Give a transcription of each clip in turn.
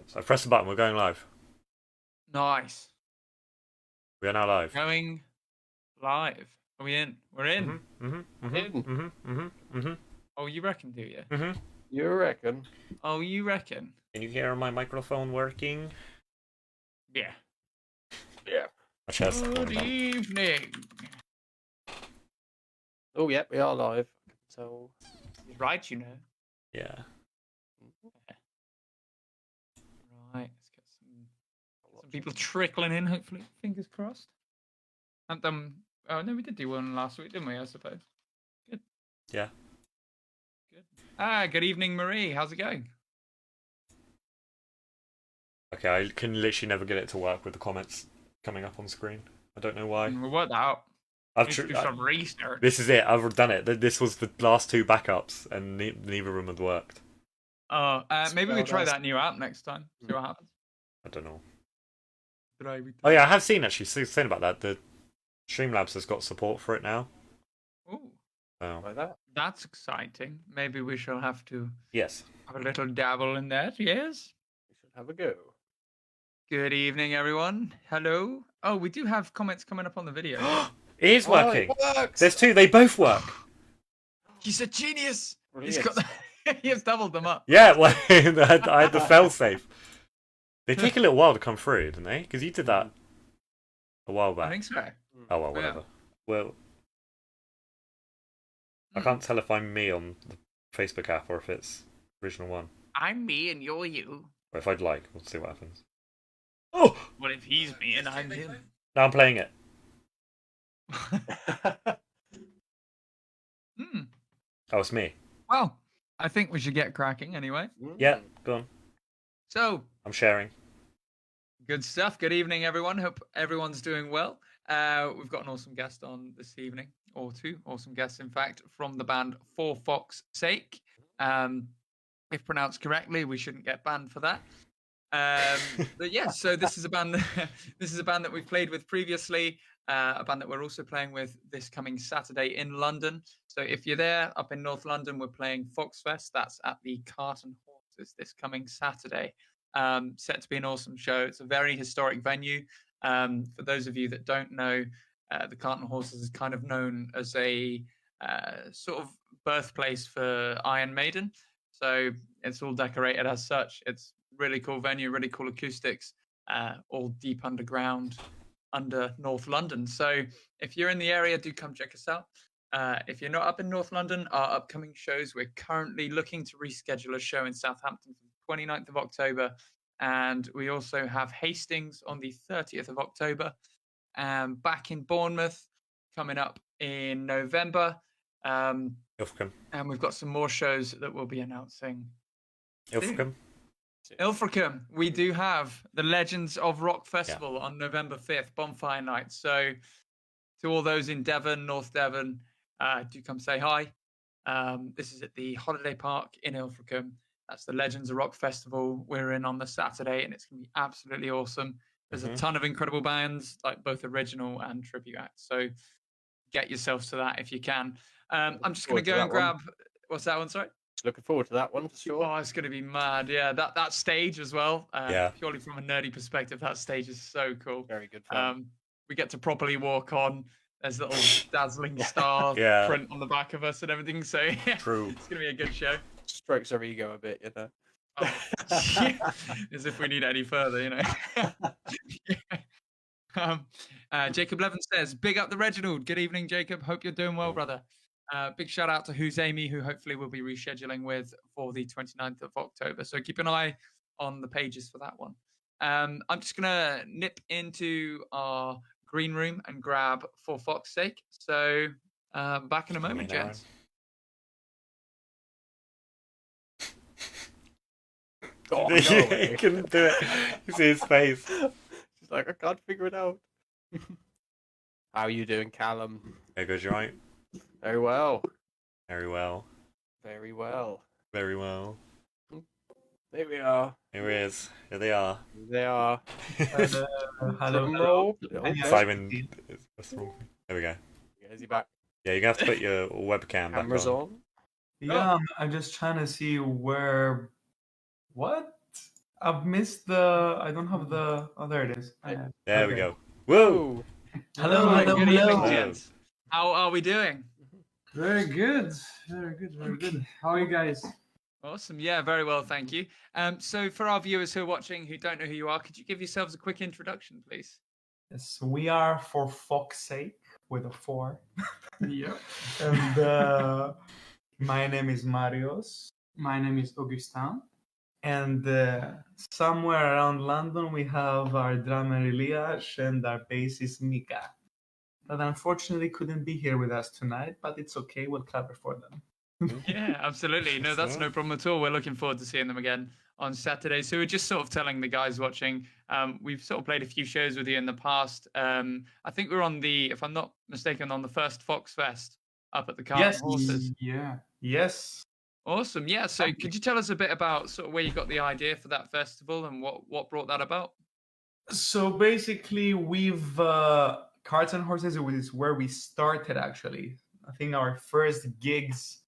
comments. I pressed the button. We're going live. Nice. We are now live. Going live. Are we in? We're in. Oh, you reckon, do you? You reckon? Oh, you reckon? Can you hear my microphone working? Yeah. Yeah. My chest. Good evening. Oh, yeah, we are live. So, Right, you know. Yeah. Right. Let's get some people trickling in. Hopefully, fingers crossed. And oh no, we did do one last week, didn't we? I suppose. Good. Yeah. Good. Good evening, Marie. How's it going? Okay, I can literally never get it to work with the comments coming up on screen. I don't know why. We'll work that out. I've Do some research. This is it. I've done it. This was the last two backups, and neither of them had worked. Oh, maybe we try that new app next time. See what happens. I don't know. Oh yeah, I have seen saying about that. The Streamlabs has got support for it now. Ooh. Oh. like that. That's exciting. Maybe we shall have to Yes. have a little dabble in that. Yes. We should have a go. Good evening, everyone. Hello. Oh, we do have comments coming up on the video. It is working. It works. There's two. They both work. He's a genius. Brilliant. He's got. He has doubled them up. Yeah, well, I had the failsafe. They take a little while to come through, don't they? Because you did that a while back. I think so. Oh well, whatever. Yeah. Well, I can't tell if I'm me on the Facebook app or if it's original one. I'm me and you're you. Or if I'd like, we'll see what happens. Oh! What if he's me and I'm him? Now I'm playing it. Oh, it's me. Well, I think we should get cracking anyway. Yeah, go on. So, I'm sharing. good stuff. Good evening, everyone. Hope everyone's doing well. We've got an awesome guest on this evening, or two awesome guests, in fact, from the band For Fox's Sake. If pronounced correctly, we shouldn't get banned for that. But yeah, so this is a band. This is a band that we've played with previously. A band that we're also playing with this coming Saturday in London. So if you're there up in North London, we're playing Foxfest. That's at the Cart and Horses this coming Saturday. Set to be an awesome show. It's a very historic venue. For those of you that don't know, the Cart and Horses is kind of known as a sort of birthplace for Iron Maiden. So it's all decorated as such. It's really cool venue, really cool acoustics, all deep underground under North London. So if you're in the area, do come check us out. If you're not up in North London, our upcoming shows, we're currently looking to reschedule a show in Southampton for the 29th of October. And we also have Hastings on the 30th of October. Back in Bournemouth coming up in November. Ilfracombe. And we've got some more shows that we'll be announcing. Ilfracombe. Ilfracombe, we do have the Legends of Rock Festival on November 5th, Bonfire Night. So to all those in Devon, North Devon, do come say hi. This is at the Holiday Park in Ilfracombe. That's the Legends of Rock Festival. We're in on the Saturday, and it's going to be absolutely awesome. There's a ton of incredible bands, like both original and tribute acts. So get yourselves to that if you can. I'm just going to go and grab... What's that one, sorry? Looking forward to that one for sure. Oh, it's going to be mad. Yeah, that stage as well. Yeah. Purely from a nerdy perspective, that stage is so cool. Very good fun. We get to properly walk on. There's a little dazzling star print on the back of us and everything. So yeah, True. It's going to be a good show. Strokes our ego a bit, you know. Oh, as if we need any further, you know. Jacob Levin says, big up the Reginald. Good evening, Jacob. Hope you're doing well, brother. Big shout out to Who's Amy, who hopefully we'll be rescheduling with for the 29th of October. So keep an eye on the pages for that one. I'm just going to nip into our green room and grab For Fox's Sake. So back in a moment, gents. Oh, no He couldn't do it. You see his face. She's like, I can't figure it out. How are you doing, Callum? There goes, you right? Very well. Very well. Very well. Very well. There we are. Here he is. Here they are. They are. Hello. Simon. What's wrong? There we go. Is he back? Yeah, you're going to have to put your webcam back Cameras on. Yeah, I'm just trying to see where. What? I've missed the. I don't have the. Oh, there it is. There we Okay. go. Whoa! Hello, Right, hello, good evening, hello. gents. How are we doing? Very good. Very good. Very good. How are you guys? Awesome. Yeah, very well, thank you. So for our viewers who are watching who don't know who you are, could you give yourselves a quick introduction, please? Yes, we are for fuck's sake with a 4. Yeah. And my name is Marios. My name is Augustin. And somewhere around London, we have our drummer Elias and our bassist Mika. That unfortunately couldn't be here with us tonight, but it's okay. We'll cover for them. Yeah, absolutely. No, that's no problem at all. We're looking forward to seeing them again on Saturday. So we're just sort of telling the guys watching, we've sort of played a few shows with you in the past. I think we're on the, if I'm not mistaken, on the first Fox Fest up at the Cart and Horses. Yeah. Yes. Awesome. Yeah. So could you tell us a bit about sort of where you got the idea for that festival and what brought that about? So basically, we've Carts and Horses is where we started. Actually, I think our first gigs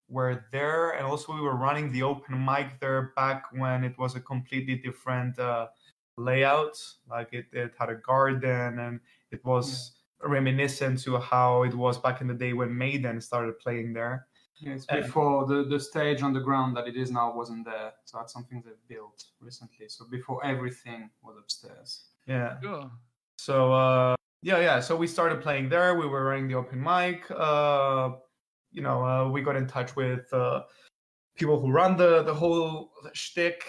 were there, and also we were running the open mic there back when it was a completely different layout. Like it had a garden, and it was reminiscent to how it was back in the day when Maiden started playing there. Yeah, it's before the stage on the ground that it is now wasn't there. So that's something they've built recently. So before everything was upstairs. Yeah. Sure. So yeah. So we started playing there. We were running the open mic. We got in touch with people who run the whole shtick,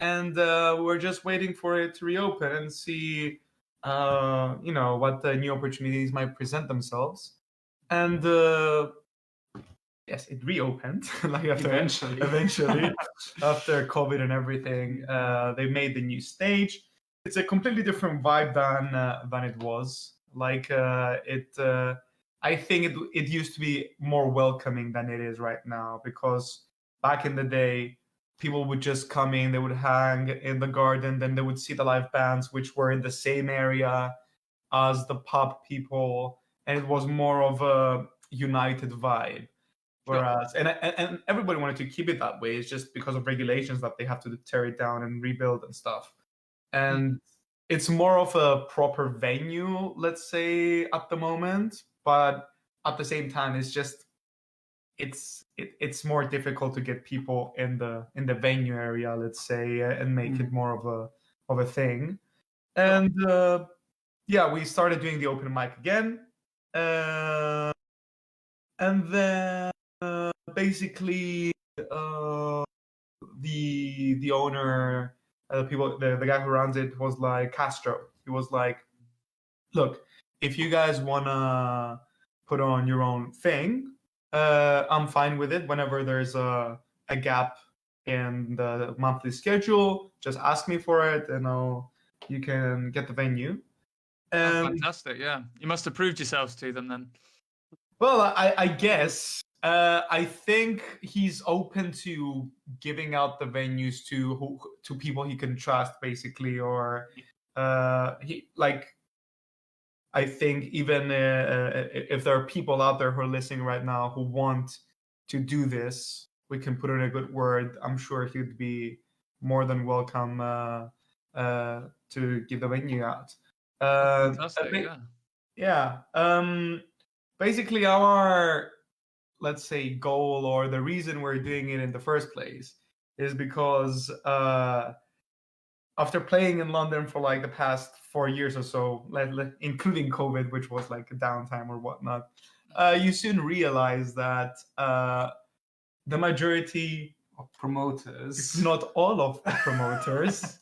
and we're just waiting for it to reopen and see, what the new opportunities might present themselves. And yes, it reopened. Like eventually, after COVID and everything, they made the new stage. It's a completely different vibe than it was. Like I think it used to be more welcoming than it is right now, because back in the day, people would just come in, they would hang in the garden, then they would see the live bands, which were in the same area as the pub people, and it was more of a united vibe. Whereas, and everybody wanted to keep it that way. It's just because of regulations that they have to tear it down and rebuild and stuff. And it's more of a proper venue, let's say, at the moment. But at the same time, it's more difficult to get people in the venue area, let's say, and make it more of a thing. And we started doing the open mic again, and then basically the owner, the guy who runs it was like Castro. He was like, look, if you guys wanna put on your own thing, I'm fine with it. Whenever there's a gap in the monthly schedule, just ask me for it, and you can get the venue. Fantastic. Yeah, you must have proved yourselves to them then. Well, I guess I think he's open to giving out the venues to people he can trust, basically, or I think even if there are people out there who are listening right now who want to do this, we can put in a good word. I'm sure he'd be more than welcome to give the venue out. Fantastic. Yeah. Basically, our, let's say, goal, or the reason we're doing it in the first place, is because after playing in London for like the past 4 years or so, including COVID, which was like a downtime or whatnot, you soon realize that the majority of promoters, if not all of the promoters,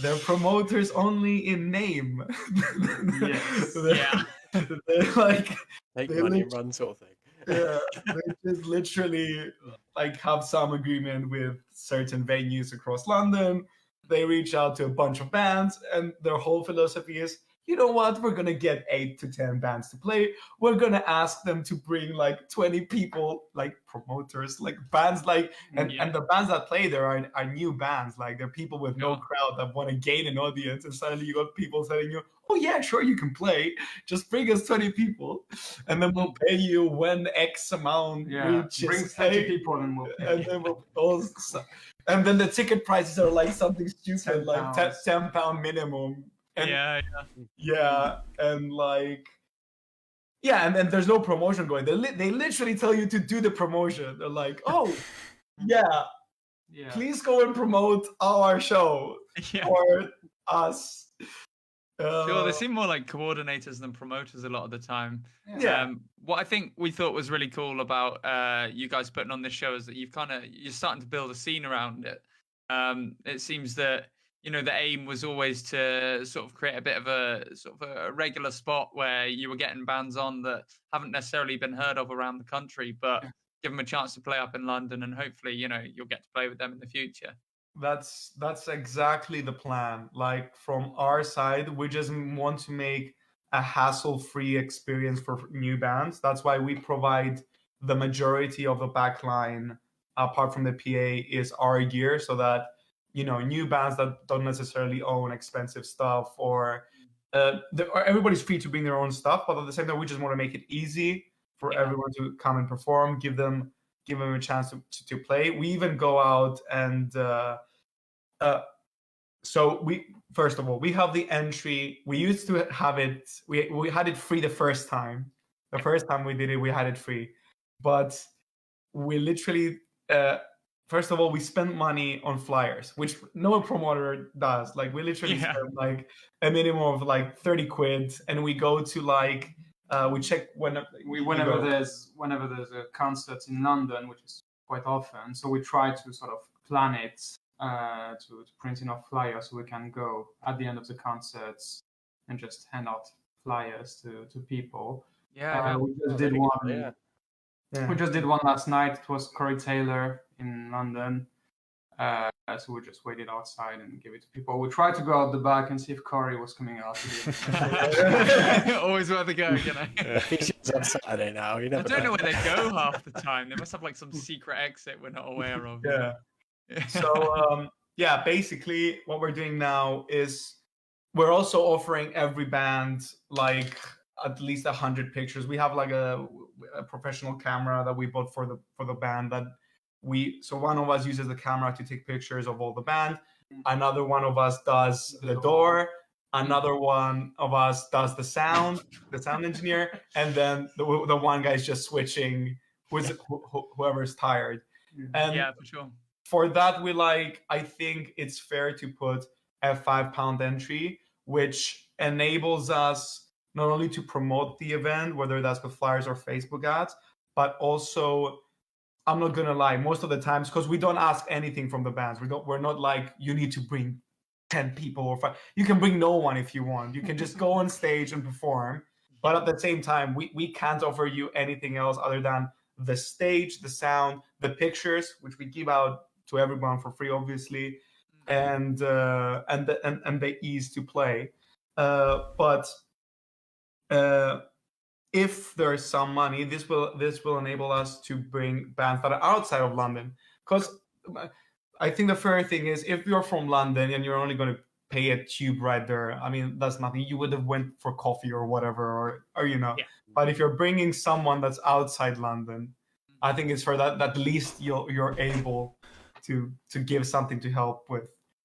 they're promoters only in name. Yes. They're like Take money and run sort of thing. Yeah, they just literally like have some agreement with certain venues across London. They reach out to a bunch of bands, and their whole philosophy is, you know what, we're gonna get 8 to 10 bands to play. We're gonna ask them to bring like 20 people, like promoters, like bands, like and the bands that play there are new bands. Like they're people with no crowd that want to gain an audience, and suddenly you got people telling you, oh yeah, sure, you can play, just bring us 20 people and then we'll pay you when X amount reaches. Bring 30 people and we'll pay. And then and then the ticket prices are like something stupid, like £10 minimum. And and like and then there's no promotion going. They literally tell you to do the promotion. They're like, oh please go and promote our show for us. Sure, they seem more like coordinators than promoters a lot of the time. What I think we thought was really cool about you guys putting on this show is that you're starting to build a scene around it. It seems that the aim was always to sort of create a bit of a regular spot where you were getting bands on that haven't necessarily been heard of around the country, but give them a chance to play up in London, and hopefully you'll get to play with them in the future. That's exactly the plan. Like from our side, we just want to make a hassle-free experience for new bands. That's why we provide the majority of the backline, apart from the PA, is our gear, so that new bands that don't necessarily own expensive stuff or everybody's free to bring their own stuff, but at the same time we just want to make it easy for everyone to come and perform, give them a chance to play. We even go out and so we, first of all, we have the entry. We used to have it, we had it free the first time. The first time we did it, we had it free, but we literally first of all, we spent money on flyers, which no promoter does. Like we literally spend like a minimum of like 30 quid, and we go to like we check whenever there's a concert in London, which is quite often. So we try to sort of plan it to print enough flyers so we can go at the end of the concerts and just hand out flyers to people. We just did one. We just did one last night. It was Corey Taylor in London. So we just waited outside and gave it to people. We tried to go out the back and see if Corey was coming out. Always worth a go, He's on Saturday now. I don't know where they go half the time. They must have like some secret exit we're not aware of. So basically what we're doing now is we're also offering every band like at least 100 pictures. We have like a professional camera that we bought for the band that so one of us uses the camera to take pictures of all the band. Another one of us does the door. Another one of us does the sound engineer, and then the one guy's just switching with whoever's tired. And for sure. For that, I think it's fair to put a £5 entry, which enables us not only to promote the event, whether that's with flyers or Facebook ads, but also, I'm not gonna lie, most of the times, because we don't ask anything from the bands. We're not like, you need to bring 10 people or 5. You can bring no one if you want. You can just go on stage and perform. But at the same time, we can't offer you anything else other than the stage, the sound, the pictures, which we give out to everyone for free, obviously, and the ease to play. But if there's some money, this will enable us to bring bands that are outside of London. Because I think the fair thing is, if you're from London and you're only going to pay a tube right there, I mean, that's nothing. You would have went for coffee or whatever, or But if you're bringing someone that's outside London, I think it's for that at least you're able to give something to help with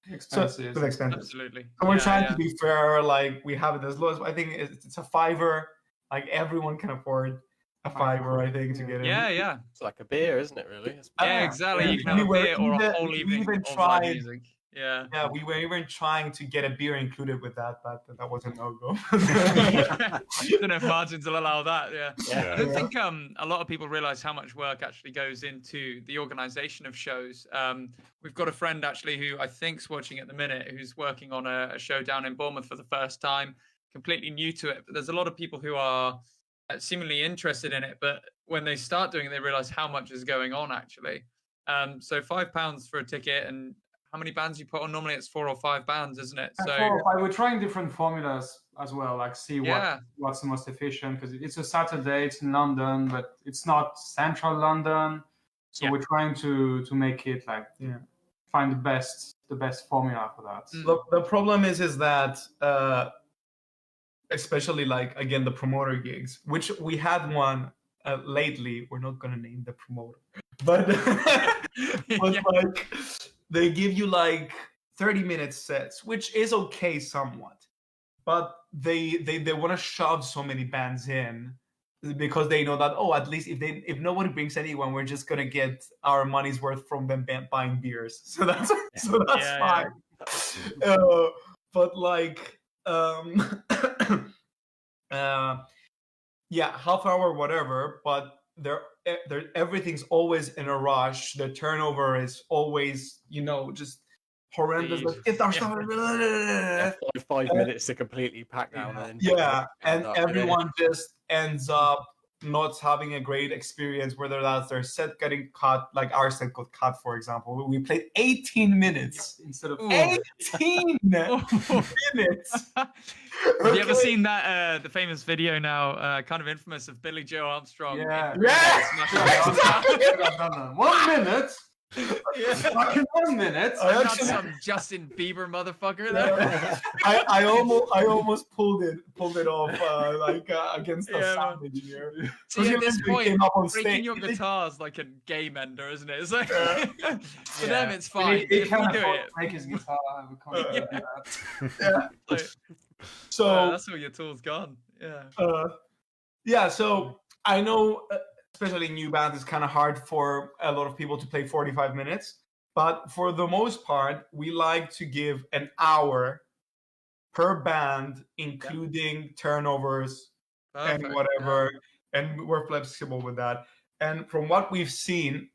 expenses. Absolutely. So we're trying to be fair. Like we have it as low as, I think it's a £5. Like everyone can afford a £5, I think, to get in. Yeah. It's like a beer, isn't it? Really? Exactly. You can have a beer or a whole evening of live music. Yeah, we were even trying to get a beer included with that, but that was a no-go. I don't know if margins will allow that. I don't think a lot of people realize how much work actually goes into the organization of shows. We've got a friend actually who I think's watching at the minute, who's working on a show down in Bournemouth for the first time, completely new to it. But there's a lot of people who are seemingly interested in it, but when they start doing it, they realize how much is going on actually. So £5 for a ticket and how many bands you put on. Normally it's 4 or 5 bands, isn't it? And So 4 or 5, we're trying different formulas as well, like see Yeah. what's the most efficient, because it's a Saturday, it's in London, but it's not central London, so Yeah. we're trying to make it like find the best formula for that. The problem is that especially like again the promoter gigs, which we had one lately. We're not gonna name the promoter, but Yeah. like they give you like 30-minute sets, which is okay somewhat, but they want to shove so many bands in because they know that at least if nobody brings anyone, we're just gonna get our money's worth from them buying beers. So that's Yeah, fine. But like half hour whatever, but they're everything's always in a rush. The turnover is always just horrendous. Speed. Like, get our stuff. 5 minutes to completely pack down. And and everyone just ends up not having a great experience, whether that's their set getting cut, like our set got cut, for example. We played 18 minutes Instead of 18 minutes. Have you ever seen that the famous video now, kind of infamous, of Billy Joe Armstrong? Yeah. Yeah. 1 minute. Fucking 1 minute. I Not actually- some Justin Bieber motherfucker there. I almost pulled it off against the Yeah, sound engineer. See, at this He point, came up on breaking stage. your guitar's like a gay mender, isn't it? It's like for them, it's He fine. If can't we do afford it, to break his guitar. We can't do that. Yeah. like, So that's all your tools gone. yeah, so I know, especially new bands, it's kind of hard for a lot of people to play 45 minutes. But for the most part, we like to give an hour per band, including turnovers Perfect, and whatever. And we're flexible with that. And from what we've seen,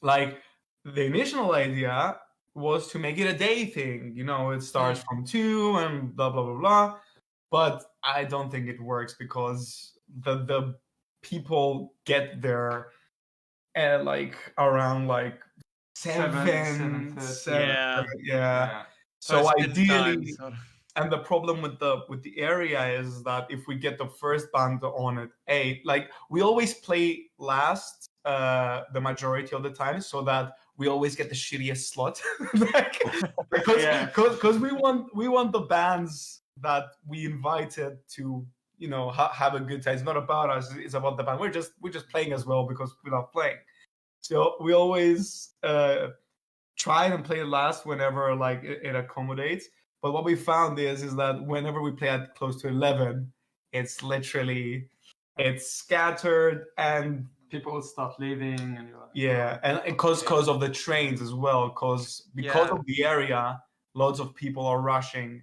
like the initial idea was to make it a day thing. It starts from 2 and blah, blah, blah, blah. But I don't think it works because the people get there at like around like 7. 7:30. Yeah. So First in ideally, time, sort of. and the problem with the area is that if we get the first band on at 8, like we always play last the majority of the time, so that we always get the shittiest slot. Because we want the bands that we invited to have a good time. It's not about us; it's about the band. We're just playing as well because we love playing. So we always try and play last whenever like it accommodates. But what we found is that whenever we play at close to 11, it's scattered and People start leaving, and you're like, and because of the trains as well, because of the area, lots of people are rushing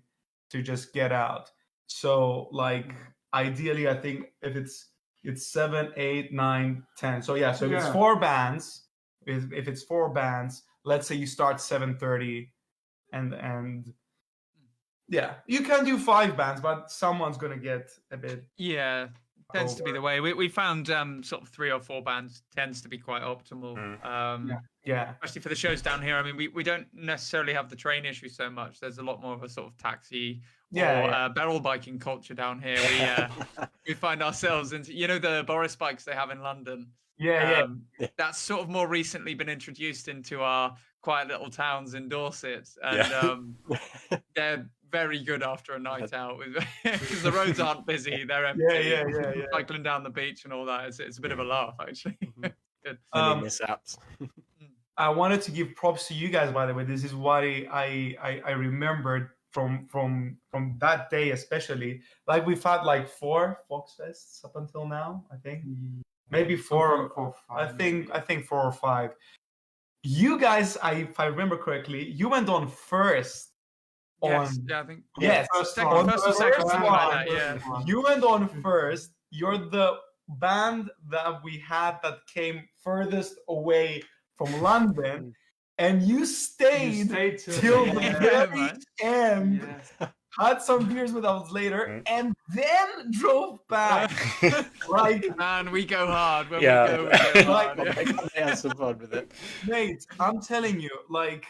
to just get out. So like ideally, I think if it's 7, 8, 9, 10. So if it's 4 bands, if it's 4 bands, let's say you start 7:30, and you can do 5 bands, but someone's gonna get a bit. Yeah, tends to be the way. We found sort of 3 or 4 bands tends to be quite optimal. Especially for the shows down here. I mean, we don't necessarily have the train issue so much. There's a lot more of a sort of taxi or barrel biking culture down here. We find ourselves into the Boris bikes they have in London. That's sort of more recently been introduced into our quiet little towns in Dorset, and they're very good after a night out because the roads aren't busy. They're empty. Cycling down the beach and all that. It's a bit of a laugh, actually. Good. Mishaps. I wanted to give props to you guys, by the way. This is why I remembered from that day especially. Like we've had like 4 Fox Fests up until now, I think. Maybe 4. 4, 5, I think 4 or 5. You guys, if I remember correctly, you went on first. I think. First or second, something like that. Yeah. You went on first. You're the band that we had that came furthest away from London, and you stayed till the very end. Had some beers with us later, and then drove back. Man, we go hard. When we go hard. I had some fun with it. Mate, I'm telling you, like,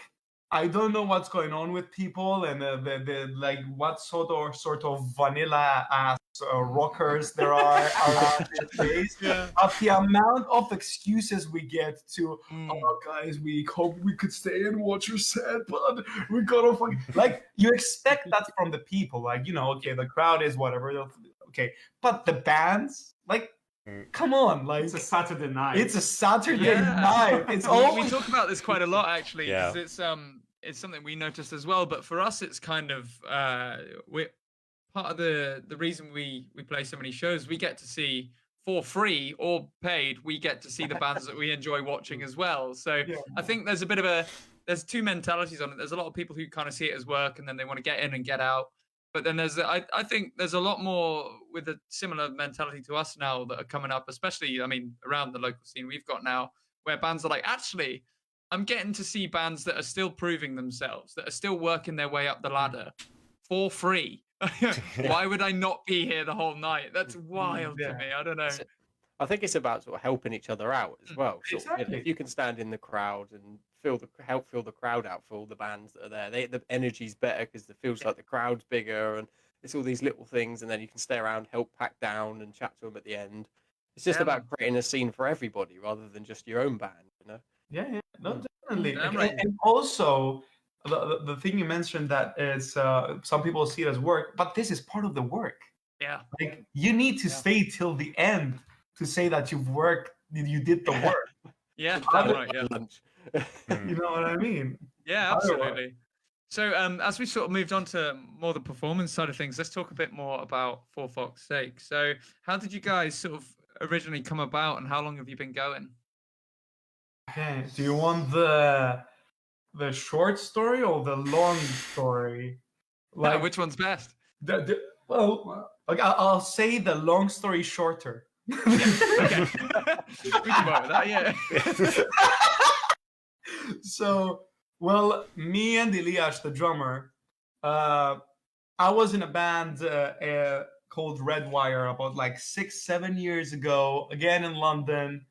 I don't know what's going on with people and the like what sort of vanilla ass rockers there are around these days. Yeah. But the amount of excuses we get to, oh guys, we hope we could stay and watch your set, but we gotta fucking like you expect that from the people, like, you know, okay, the crowd is whatever, okay, but the bands, like, come on, like It's a Saturday night. it's a Saturday Yeah. night. It's we always talk about this quite a lot actually, Yeah. because it's something we noticed as well. But for us, it's kind of we're part of the reason we play so many shows. We get to see for free or paid. We get to see the bands that we enjoy watching as well. So Yeah. I think there's a bit of there's two mentalities on it. There's a lot of people who kind of see it as work and then they want to get in and get out. But then I think there's a lot more with a similar mentality to us now that are coming up, especially, I mean, around the local scene we've got now, where bands are like, actually, I'm getting to see bands that are still proving themselves, that are still working their way up the ladder for free. Why would I not be here the whole night? That's wild to me. I don't know. I think it's about sort of helping each other out as well. Sort of, you know, Exactly. if you can stand in the crowd and help fill the crowd out for all the bands that are there, the energy's better because it feels like the crowd's bigger, and it's all these little things, and then you can stay around, help pack down, and chat to them at the end. It's just Yeah, about man. creating a scene for everybody rather than just your own band, you know. Yeah, no, definitely. Damn And, right. and also, the thing you mentioned that is some people see it as work, but this is part of the work. Yeah. Like you need to stay till the end to say that you've worked, you did the work. Yeah. Damn right. Yeah. Lunch. You know what I mean? Yeah, Otherwise- absolutely. So, as we sort of moved on to more the performance side of things, let's talk a bit more about For Fox's Sake. So, how did you guys sort of originally come about, and how long have you been going? Okay. Do you want the short story or the long story? Like, which one's best? Well, like I'll say the long story shorter. Okay, we can work with that. Yeah. So, well, me and Elias, the drummer, I was in a band called Redwire about like 6-7 years ago, again in London.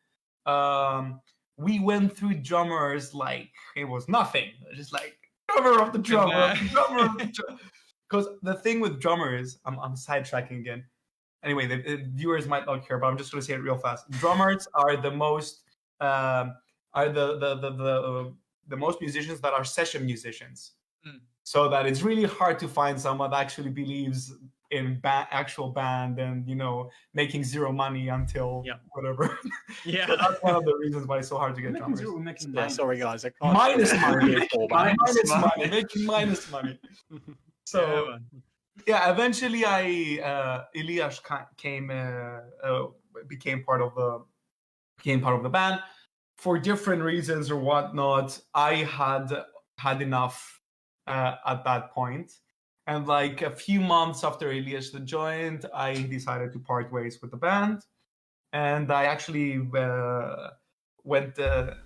We went through drummers like it was nothing, just like drummer of the drummer, drummer of the drummer. Because the thing with drummers, I'm sidetracking again. Anyway, the viewers might not care, but I'm just going to say it real fast. Drummers are the most the most musicians that are session musicians. So that it's really hard to find someone that actually believes in actual band and, you know, making zero money until whatever. Yeah. So that's one of the reasons why it's so hard to get drummers. Yeah, sorry guys, I can't. Minus money. Minus money. Making minus money. So yeah, eventually Elias became part of the band for different reasons or whatnot. I had enough at that point, and like a few months after Elias joined, I decided to part ways with the band, and I actually went to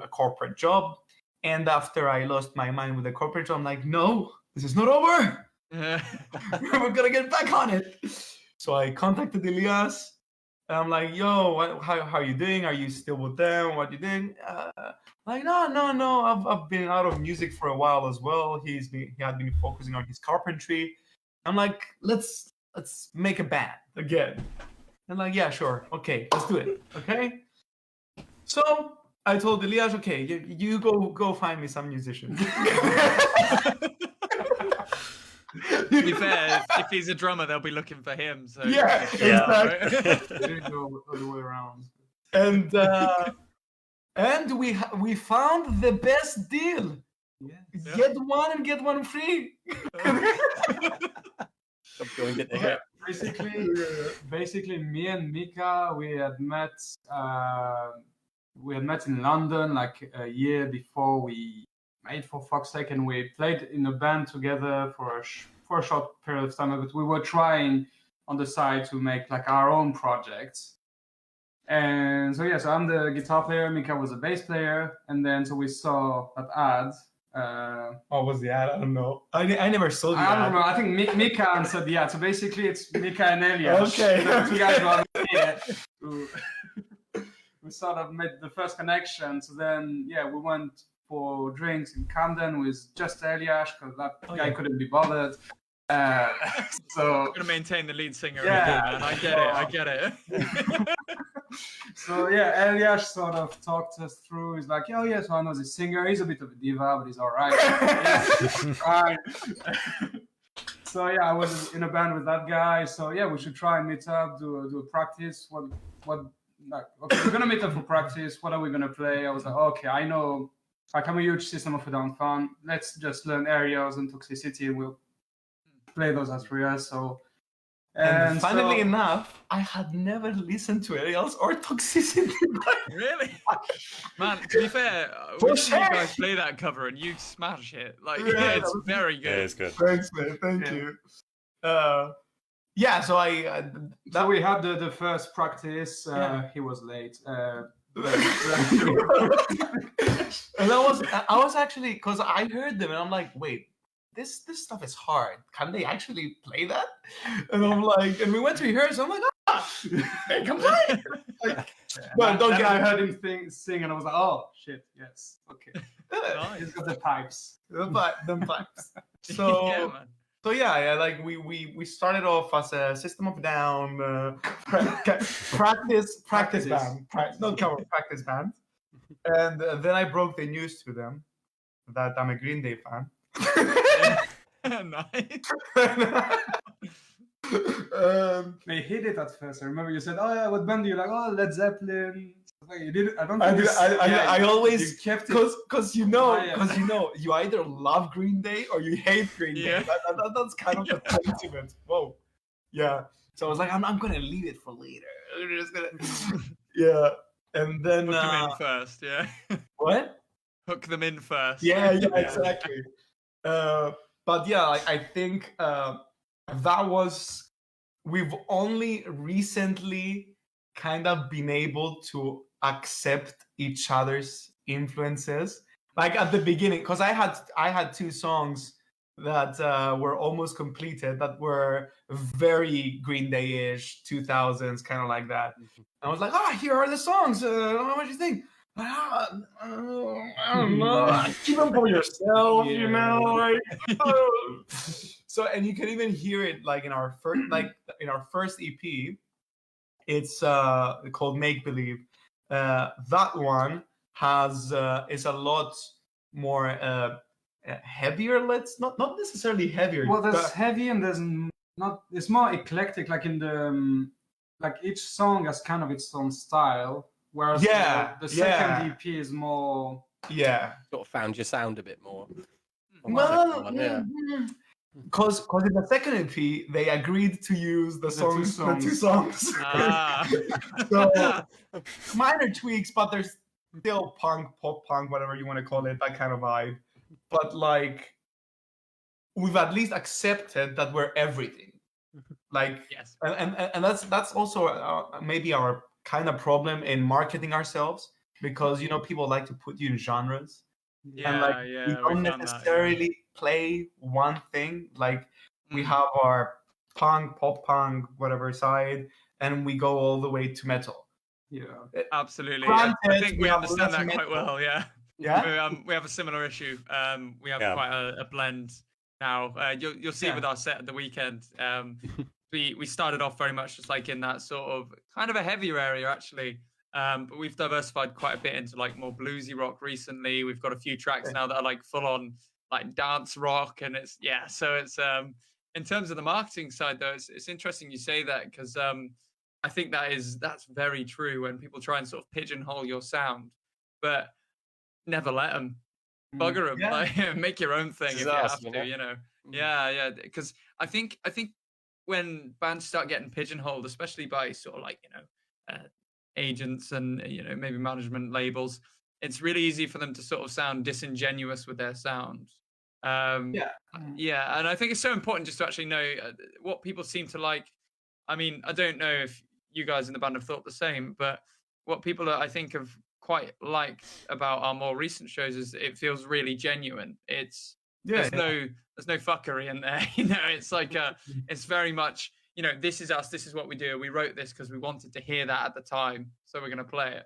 a corporate job. And after I lost my mind with the corporate job, I'm like, no, this is not over. We're gonna get back on it. So I contacted Elias. And I'm like, yo, how are you doing? Are you still with them? What you doing? Like, no. I've been out of music for a while as well. He had been focusing on his carpentry. I'm like, let's make a band again. And like, yeah, sure, okay, let's do it. Okay. So I told Elias, okay, you go find me some musicians. To be fair, if he's a drummer, they'll be looking for him. So Yeah, exactly. There you go, all the way around. And we found the best deal. Yeah. Get one and get one free. Basically, me and Mika, we had met in London like a year before we made For Fox's Sake, and we played in a band together for a short period of time. But we were trying on the side to make like our own projects. And so so I'm the guitar player. Mika was a bass player, and then so we saw that ad. What was the ad? I don't know. I never saw the ad. I don't know. I think Mika answered the ad. So basically, it's Mika and Elias. Okay. The two guys who are here. We sort of made the first connection. So then, we went for drinks in Camden with just Elias because that Oh, guy yeah. couldn't be bothered. So I'm gonna maintain the lead singer. Yeah. Man. I get it. So yeah, Elias sort of talked us through. He's like, oh yes, I know the singer. He's a bit of a diva, but he's all right. He's fine. So yeah, I was in a band with that guy. So yeah, we should try and meet up, do a practice. Like, okay, we're gonna meet up for practice. What are we gonna play? I was like, okay, I know. Like, I'm a huge System of a Down fan. Let's just learn Aerials and Toxicity. We'll play those as rehearsal. And funnily so- enough, I had never listened to Aerials or Toxicity. Really? Man, to be fair, For we see you sure. guys play that cover and you smash it. Like, Yeah, it's very Yeah, good. it's good. Thanks, man. Thank you. Yeah, so I So we had the first practice. Yeah. He was late. and I was actually, because I heard them and I'm like, wait, this stuff is hard. Can they actually play that? And I'm like, and we went to rehearsal. I'm like, they can play. Well, don't Then get I heard him sing, and I was like, "Oh shit, yes, okay." Nice. He's got the pipes. the pipes. Yeah, So man. so yeah, like we started off as a System of a Down practice band, not cover practice band, and then I broke the news to them that I'm a Green Day fan. Nice. They hid it at first. I remember you said, "Oh yeah, what band do you like?" "Oh, Led Zeppelin." Like, you did. I don't. I think did- you s- I- yeah, I always- you kept it. Because you either love Green Day or you hate Green Day. Yeah. That's kind of the sentiment. Whoa, yeah. So I was like, I'm gonna leave it for later. We're just gonna, yeah. And then Hook them in first, yeah. what? Hook them in first. Yeah, exactly. But yeah, I think that was we've only recently kind of been able to accept each other's influences. Like at the beginning, because I had two songs that were almost completed that were very Green Day-ish, 2000s, kind of like that. I was like, here are the songs. What do you think? I don't know. Keep them for yourself, you know. Like, so, and you can even hear it like in our first EP. It's called Make Believe. That one is a lot more heavier. Not necessarily heavier. Well, there's but- heavy and there's not. It's more eclectic. Like in the like each song has kind of its own style. Whereas the second EP is more. yeah. Sort of found your sound a bit more. on the Well, second one, yeah. because in the second EP they agreed to use the two two songs. Ah. So minor tweaks, but there's still pop punk, whatever you want to call it, that kind of vibe. But like, we've at least accepted that we're everything. Like, Yes. and that's also maybe our kind of problem in marketing ourselves, because people like to put you in genres. Yeah, and like yeah. we don't found that, yeah. necessarily play one thing. Like we Mm. have our pop punk, whatever side, and we go all the way to metal. Yeah. Absolutely. Granted, I think we we have understand less that quite metal. well, yeah. Yeah. We have a similar issue. We have Yeah. quite a blend now. You'll see Yeah. with our set at the weekend. We started off very much just like in that sort of kind of a heavier area actually. But we've diversified quite a bit into like more bluesy rock recently. We've got a few tracks now that are like full on like dance rock, and it's so it's in terms of the marketing side though, it's interesting you say that, because I think that's very true when people try and sort of pigeonhole your sound, but never let them. Bugger them, Yeah. like make your own thing if you have Disaster, to, Yeah, because I think when bands start getting pigeonholed, especially by sort of like agents and maybe management labels, it's really easy for them to sort of sound disingenuous with their sound. Yeah, and I think it's so important just to actually know what people seem to like. I mean, I don't know if you guys in the band have thought the same, but what people I think have quite liked about our more recent shows is it feels really genuine. There's no fuckery in there. It's like it's very much this is us, this is what we do. We wrote this because we wanted to hear that at the time, so we're going to play it.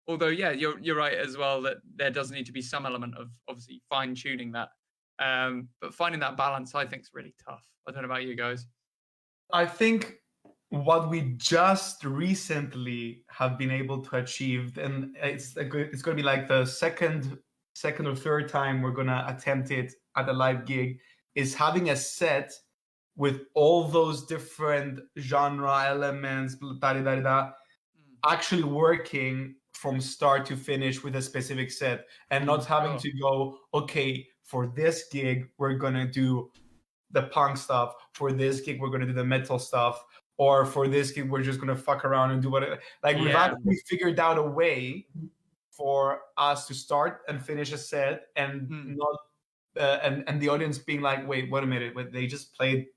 Although, yeah, you're right as well that there does need to be some element of obviously fine tuning that. But finding that balance, I think, is really tough. I don't know about you guys. I think what we just recently have been able to achieve, and it's going to be like the second or third time we're going to attempt it at a live gig, is having a set with all those different genre elements, actually working from start to finish with a specific set, and not having to go, okay, for this gig we're going to do the punk stuff, for this gig we're going to do the metal stuff, or for this gig we're just going to fuck around and do whatever. Like, we've actually figured out a way for us to start and finish a set and not and the audience being like, wait a minute, they just played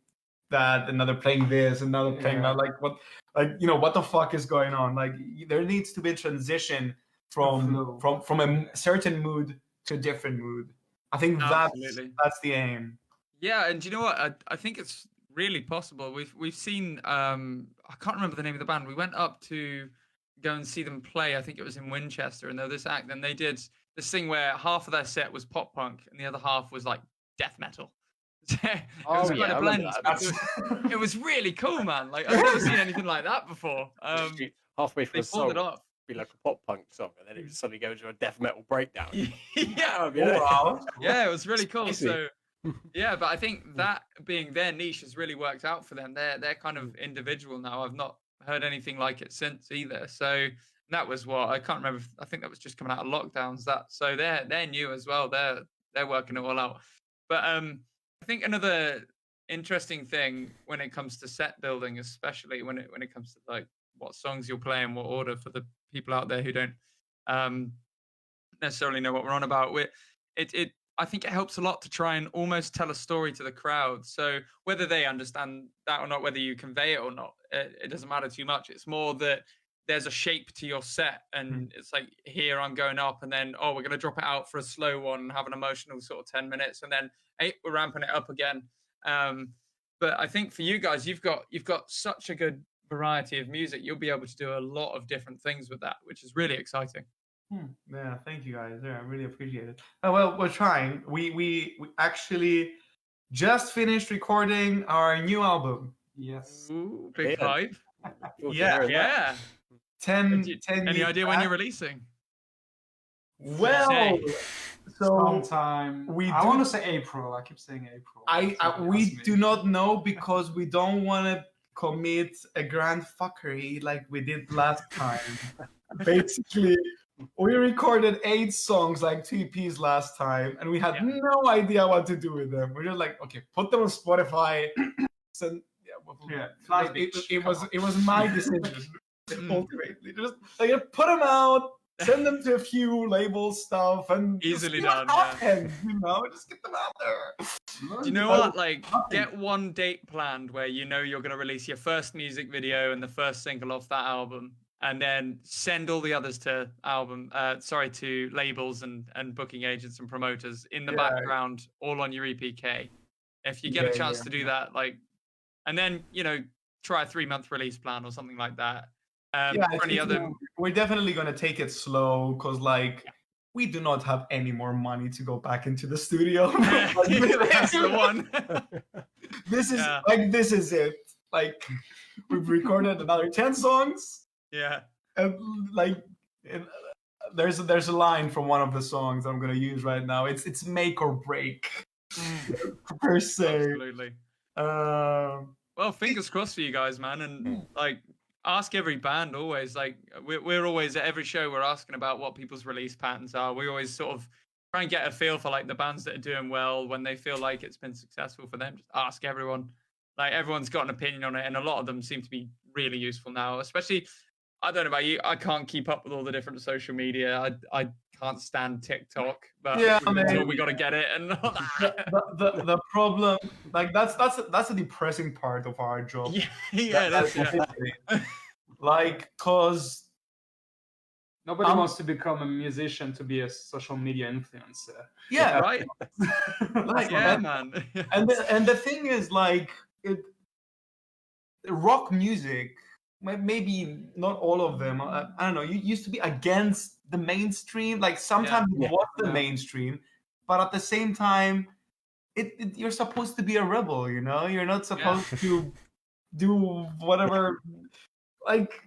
that, and now they're playing this, and now they're playing that. Like, what, like, you know, what the fuck is going on? Like, there needs to be a transition from a certain mood to a different mood. I think that's the aim. Yeah, and do you know what? I think it's really possible. We've seen I can't remember the name of the band. We went up to go and see them play. I think it was in Winchester, and they're this act, and they did this thing where half of their set was pop punk and the other half was like death metal. It was quite a blend. It was really cool, man. Like, I've never seen anything like that before. Halfway through they pulled it off. Be like a pop punk song, and then it would suddenly go into a death metal breakdown. Yeah, wow. Yeah, it was really cool. So yeah, but I think that being their niche has really worked out for them. They're kind of individual now. I've not heard anything like it since either. So that was what I can't remember. I think that was just coming out of lockdowns. So they're new as well. They're working it all out. But I think another interesting thing when it comes to set building, especially when it comes to like what songs you'll play in what order, for the people out there who don't necessarily know what we're on about, I think it helps a lot to try and almost tell a story to the crowd. So whether they understand that or not, whether you convey it or not, it doesn't matter too much. It's more that there's a shape to your set, and it's like, here I'm going up, and then we're going to drop it out for a slow one and have an emotional sort of 10 minutes, and then we're ramping it up again. But I think for you guys, you've got such a good variety of music. You'll be able to do a lot of different things with that, which is really exciting. Yeah, thank you guys. Yeah, I really appreciate it. Well, we're trying. We actually just finished recording our new album. Yes. Ooh, big hype. Yeah. 10 Any idea when you're releasing? Well, so sometime. I want to say April. I keep saying April. We do not know, because we don't want to commit a grand fuckery like we did last time. Basically, we recorded 8 songs, like 2 EPs last time, and we had no idea what to do with them. We're just like, okay, put them on Spotify. So it was my decision. Ultimately, just like, put them out, send them to a few labels, stuff, and easily done. You know, just get them out there. Do you know what? Like, get one date planned where you know you're going to release your first music video and the first single off that album, and then send all the others to to labels and booking agents and promoters in the background, all on your EPK. If you get a chance to do that, like, and then, you know, try a 3-month release plan or something like that. We're definitely going to take it slow, because we do not have any more money to go back into the studio. That's the one. This is it. Like, we've recorded another 10 songs. Yeah. And there's a line from one of the songs I'm going to use right now. It's make or break, per se. Absolutely. Well, fingers crossed for you guys, man, and ask every band always. Like, we're always at every show, we're asking about what people's release patterns are. We always sort of try and get a feel for like the bands that are doing well, when they feel like it's been successful for them. Just ask everyone. Like, everyone's got an opinion on it, and a lot of them seem to be really useful now. Especially, I don't know about you, I can't keep up with all the different social media. I can't stand TikTok, but we got to get it. And the problem, like, that's a depressing part of our job. Like, cause nobody wants to become a musician to be a social media influencer. Yeah, right. Man. and the thing is, like, rock music, maybe not all of them, I don't know, you used to be against the mainstream. Like sometimes Yeah. it was the Yeah. mainstream, but at the same time, you're supposed to be a rebel. You know, you're not supposed to do whatever. Like,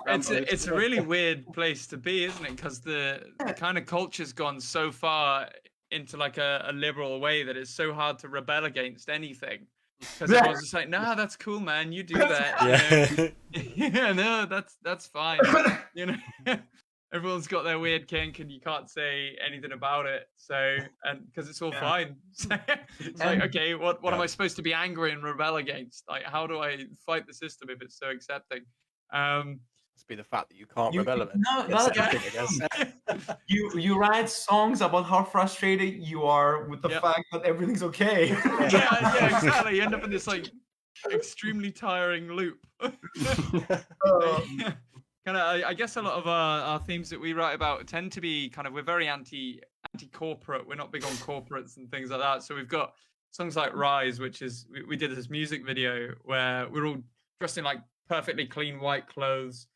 It's a really weird place to be, isn't it? Because the kind of culture's gone so far into like a liberal way that it's so hard to rebel against anything. Because everyone's just like, nah, that's cool, man. You do that. Yeah. Yeah, no, that's fine. You know, everyone's got their weird kink, and you can't say anything about it. So, and because it's all fine. So, it's like, okay, what am I supposed to be angry and rebel against? Like, how do I fight the system if it's so accepting? Must be the fact that you can't rebel against No, everything, I guess. you write songs about how frustrated you are with the fact that everything's okay. Yeah, exactly. You end up in this like extremely tiring loop. Kind of, I guess a lot of our themes that we write about tend to be kind of, we're very anti-corporate. We're not big on corporates and things like that. So we've got songs like Rise, which is, we did this music video where we're all dressed in like perfectly clean white clothes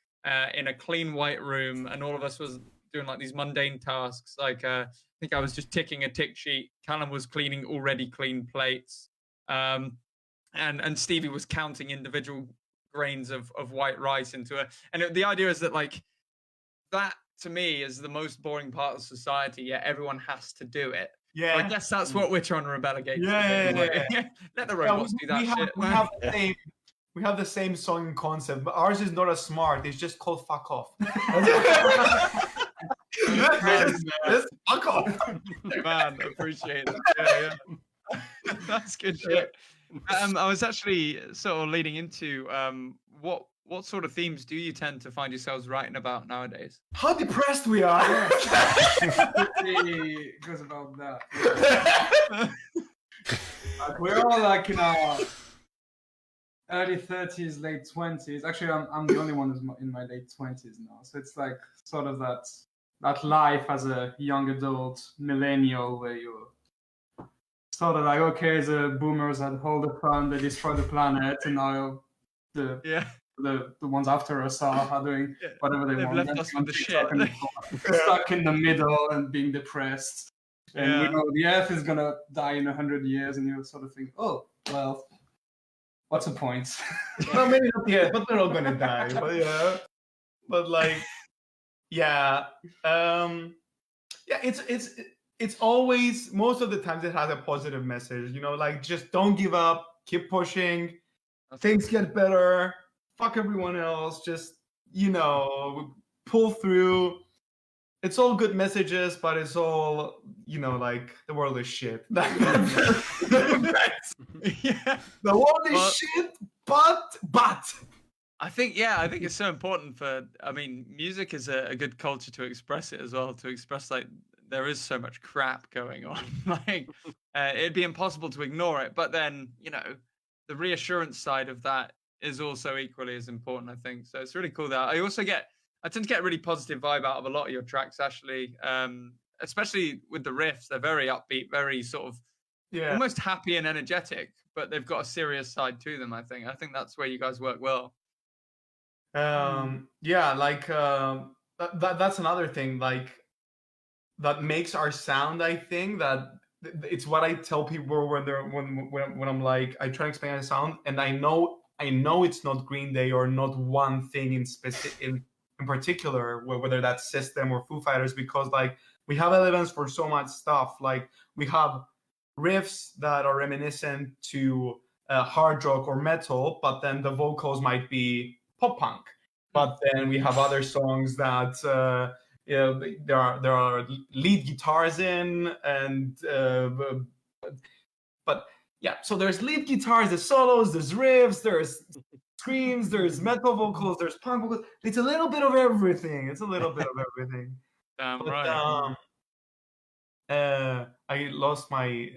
in a clean white room, and all of us was doing like these mundane tasks. Like I think I was just ticking a tick sheet. Callum was cleaning already clean plates, and Stevie was counting individual grains of white rice into the idea is that like that to me is the most boring part of society, yet everyone has to do it. Yeah, so I guess that's what we're trying to rebel against. Let the robots do that shit. We have the same song concept, but ours is not as smart. It's just called "Fuck Off." Just fuck off. Man, appreciate it. Yeah. That's good shit. I was actually sort of leading into what sort of themes do you tend to find yourselves writing about nowadays? How depressed we are. It goes about that. We're all like in our early 30s, late 20s. Actually, I'm the only one who's in my late 20s now. So it's like sort of that life as a young adult, millennial, where you're sort of like, okay, the boomers had all the fun, they destroy the planet, and now the ones after us are doing whatever they want. They've left us with the shit. Stuck in the middle and being depressed. And we know the Earth is gonna die in 100 years, and you sort of think, oh, well, what's the point? Well, maybe not yet, but they're all gonna die. But yeah, but like, it's always, most of the times it has a positive message. You know, like just don't give up, keep pushing. Things get better. Fuck everyone else. Just, you know, pull through. It's all good messages, but it's all, you know, like the world is shit. The world is shit, but I think it's so important music is a good culture to express it as well, to express like there is so much crap going on. Like it'd be impossible to ignore it, but then, you know, the reassurance side of that is also equally as important, I think. So it's really cool that I tend to get a really positive vibe out of a lot of your tracks, actually, especially with the riffs. They're very upbeat, very sort of almost happy and energetic, but they've got a serious side to them, I think. I think that's where you guys work well. That's another thing, like, that makes our sound, I think, that it's what I tell people when I'm like, I try to explain the sound, and I know it's not Green Day or not one thing in particular, whether that's System or Foo Fighters, because like we have elements for so much stuff. Like we have riffs that are reminiscent to hard rock or metal, but then the vocals might be pop punk. But then we have other songs that there are lead guitars in, and but yeah, so there's lead guitars, there's solos, there's riffs, there's screams, there's metal vocals, there's punk vocals. It's a little bit of everything. Damn But, right. I lost my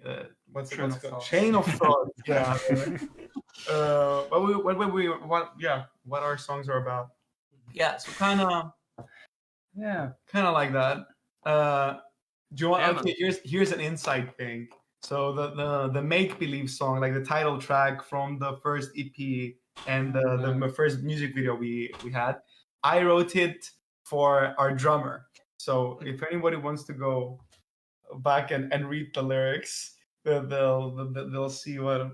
chain of thought. Yeah. What our songs are about. Yeah, so kind of like that. Do you want? Okay, here's an inside thing. So the Make Believe song, like the title track from the first EP and the first music video we had, I wrote it for our drummer. So if anybody wants to go back and read the lyrics, they'll see what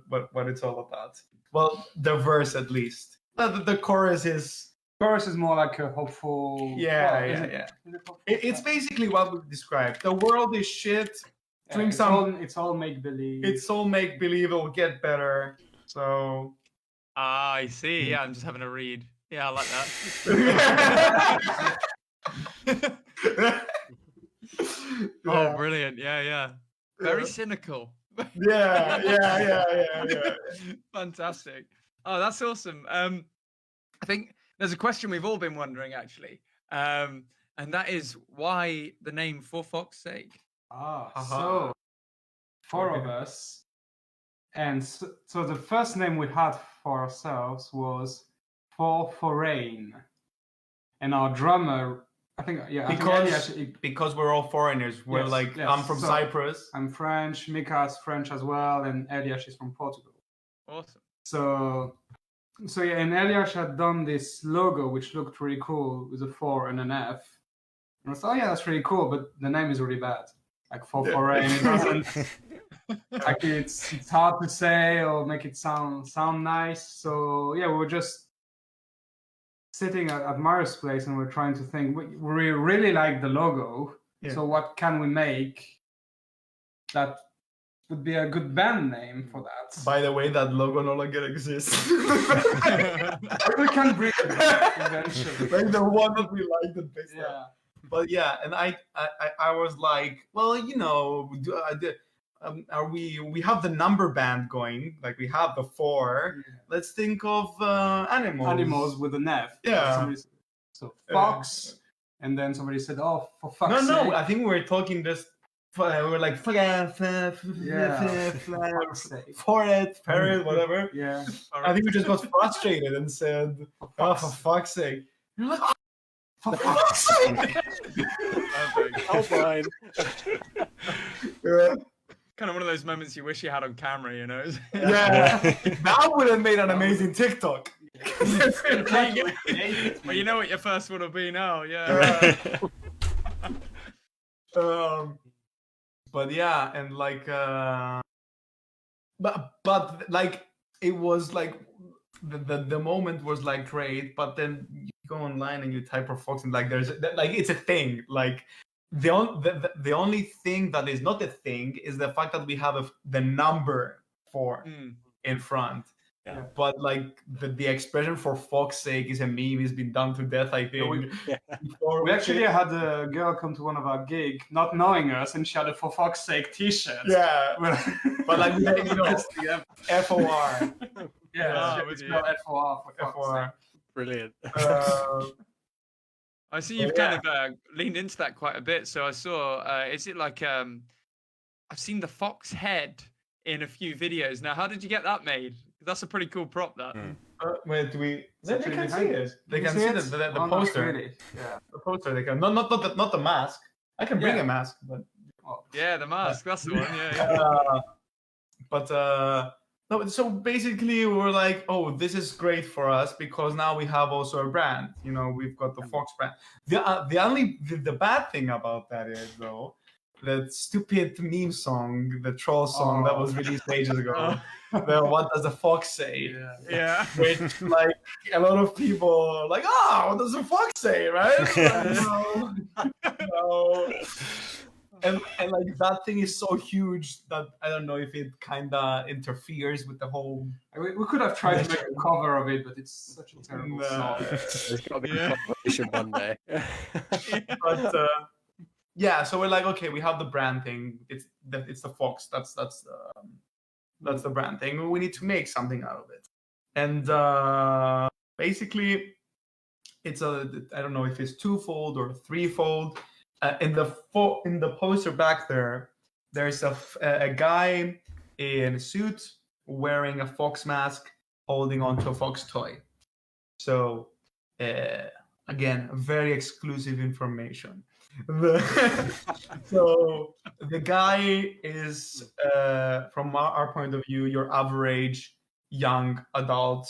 it's all about. Well, the verse at least. The chorus is more like a hopeful. yeah. Is it hopeful? It's basically what we described. The world is shit. Doing It's all make believe. It's all make believe. It'll get better. So. I see. Yeah, I'm just having a read. Yeah, I like that. Oh, brilliant. Yeah. Very cynical. Yeah. Fantastic. Oh, that's awesome. I think there's a question we've all been wondering, actually. And that is why the name For Fox's Sake? So 4 of us. And so the first name we had for ourselves was For Foreign. And our drummer, I think because we're all foreigners. We're I'm from Cyprus. I'm French. Mika's French as well, and Elias is from Portugal. Awesome. So and Elias had done this logo which looked really cool with a 4 and an F. And I thought, yeah, that's really cool, but the name is really bad. Like For Foreign, it doesn't. Like it's hard to say or make it sound nice. So yeah, we were just sitting at Mario's place and we're trying to think. We really like the logo. Yeah. So what can we make that would be a good band name for that? By the way, that logo no longer exists. We can bring it back eventually. Like the one that we liked the best. Yeah. But yeah, and I was like, well, you know, we have the number band going, like we have the 4. Yeah. Let's think of animals. Animals with an F. Yeah. So fox, and then somebody said, "Oh, for fuck's sake." No. I think we were talking just. We were like forehead, parrot, whatever. Yeah. I think we just got frustrated and said, "Oh, for fuck's sake!" You're like, "For fuck's sake!" Oh, fine. Yeah. Kind of one of those moments you wish you had on camera, you know? Yeah, that would have made an amazing TikTok. Well, you know what your first one will be now, yeah. But yeah, and like, but like it was like the moment was like great, but then you go online and you type for Fox and like there's like it's a thing. Like the only thing that is not a thing is the fact that we have the number 4 in front. Yeah. But like the expression "for Fox's sake" is a meme. It's been done to death, I think. We actually had a girl come to one of our gigs, not knowing us, and she had a "for Fox's sake" T-shirt. Yeah, but like you know, FOR. Yeah, it's spelled FOR for FOR. Brilliant. I see you've kind of leaned into that quite a bit. So I saw, is it like I've seen the fox head in a few videos. Now, how did you get that made? That's a pretty cool prop, that. Wait, they can see it. They can see the poster. Really. Yeah, the poster. They can not the mask. I can bring a mask, but yeah, the mask. That's the one. Yeah. But no. So basically, we were like, oh, this is great for us because now we have also a brand. You know, we've got the Fox brand. The bad thing about that is though, that stupid meme song, the troll song that was released ages ago. The "What Does the Fox Say?" Yeah. Which like a lot of people are like, what does the fox say, right? No. And like that thing is so huge that I don't know if it kinda interferes with the whole. We could have tried to make a cover of it, but it's such a terrible song. There's got to be a compilation one day. But yeah, so we're like, okay, we have the brand thing. It's the fox. That's the brand thing. We need to make something out of it. And basically, it's I don't know if it's twofold or threefold. In the poster back there's a guy in a suit wearing a fox mask, holding onto a fox toy. So again, very exclusive information. So the guy is, from our point of view, your average young adult,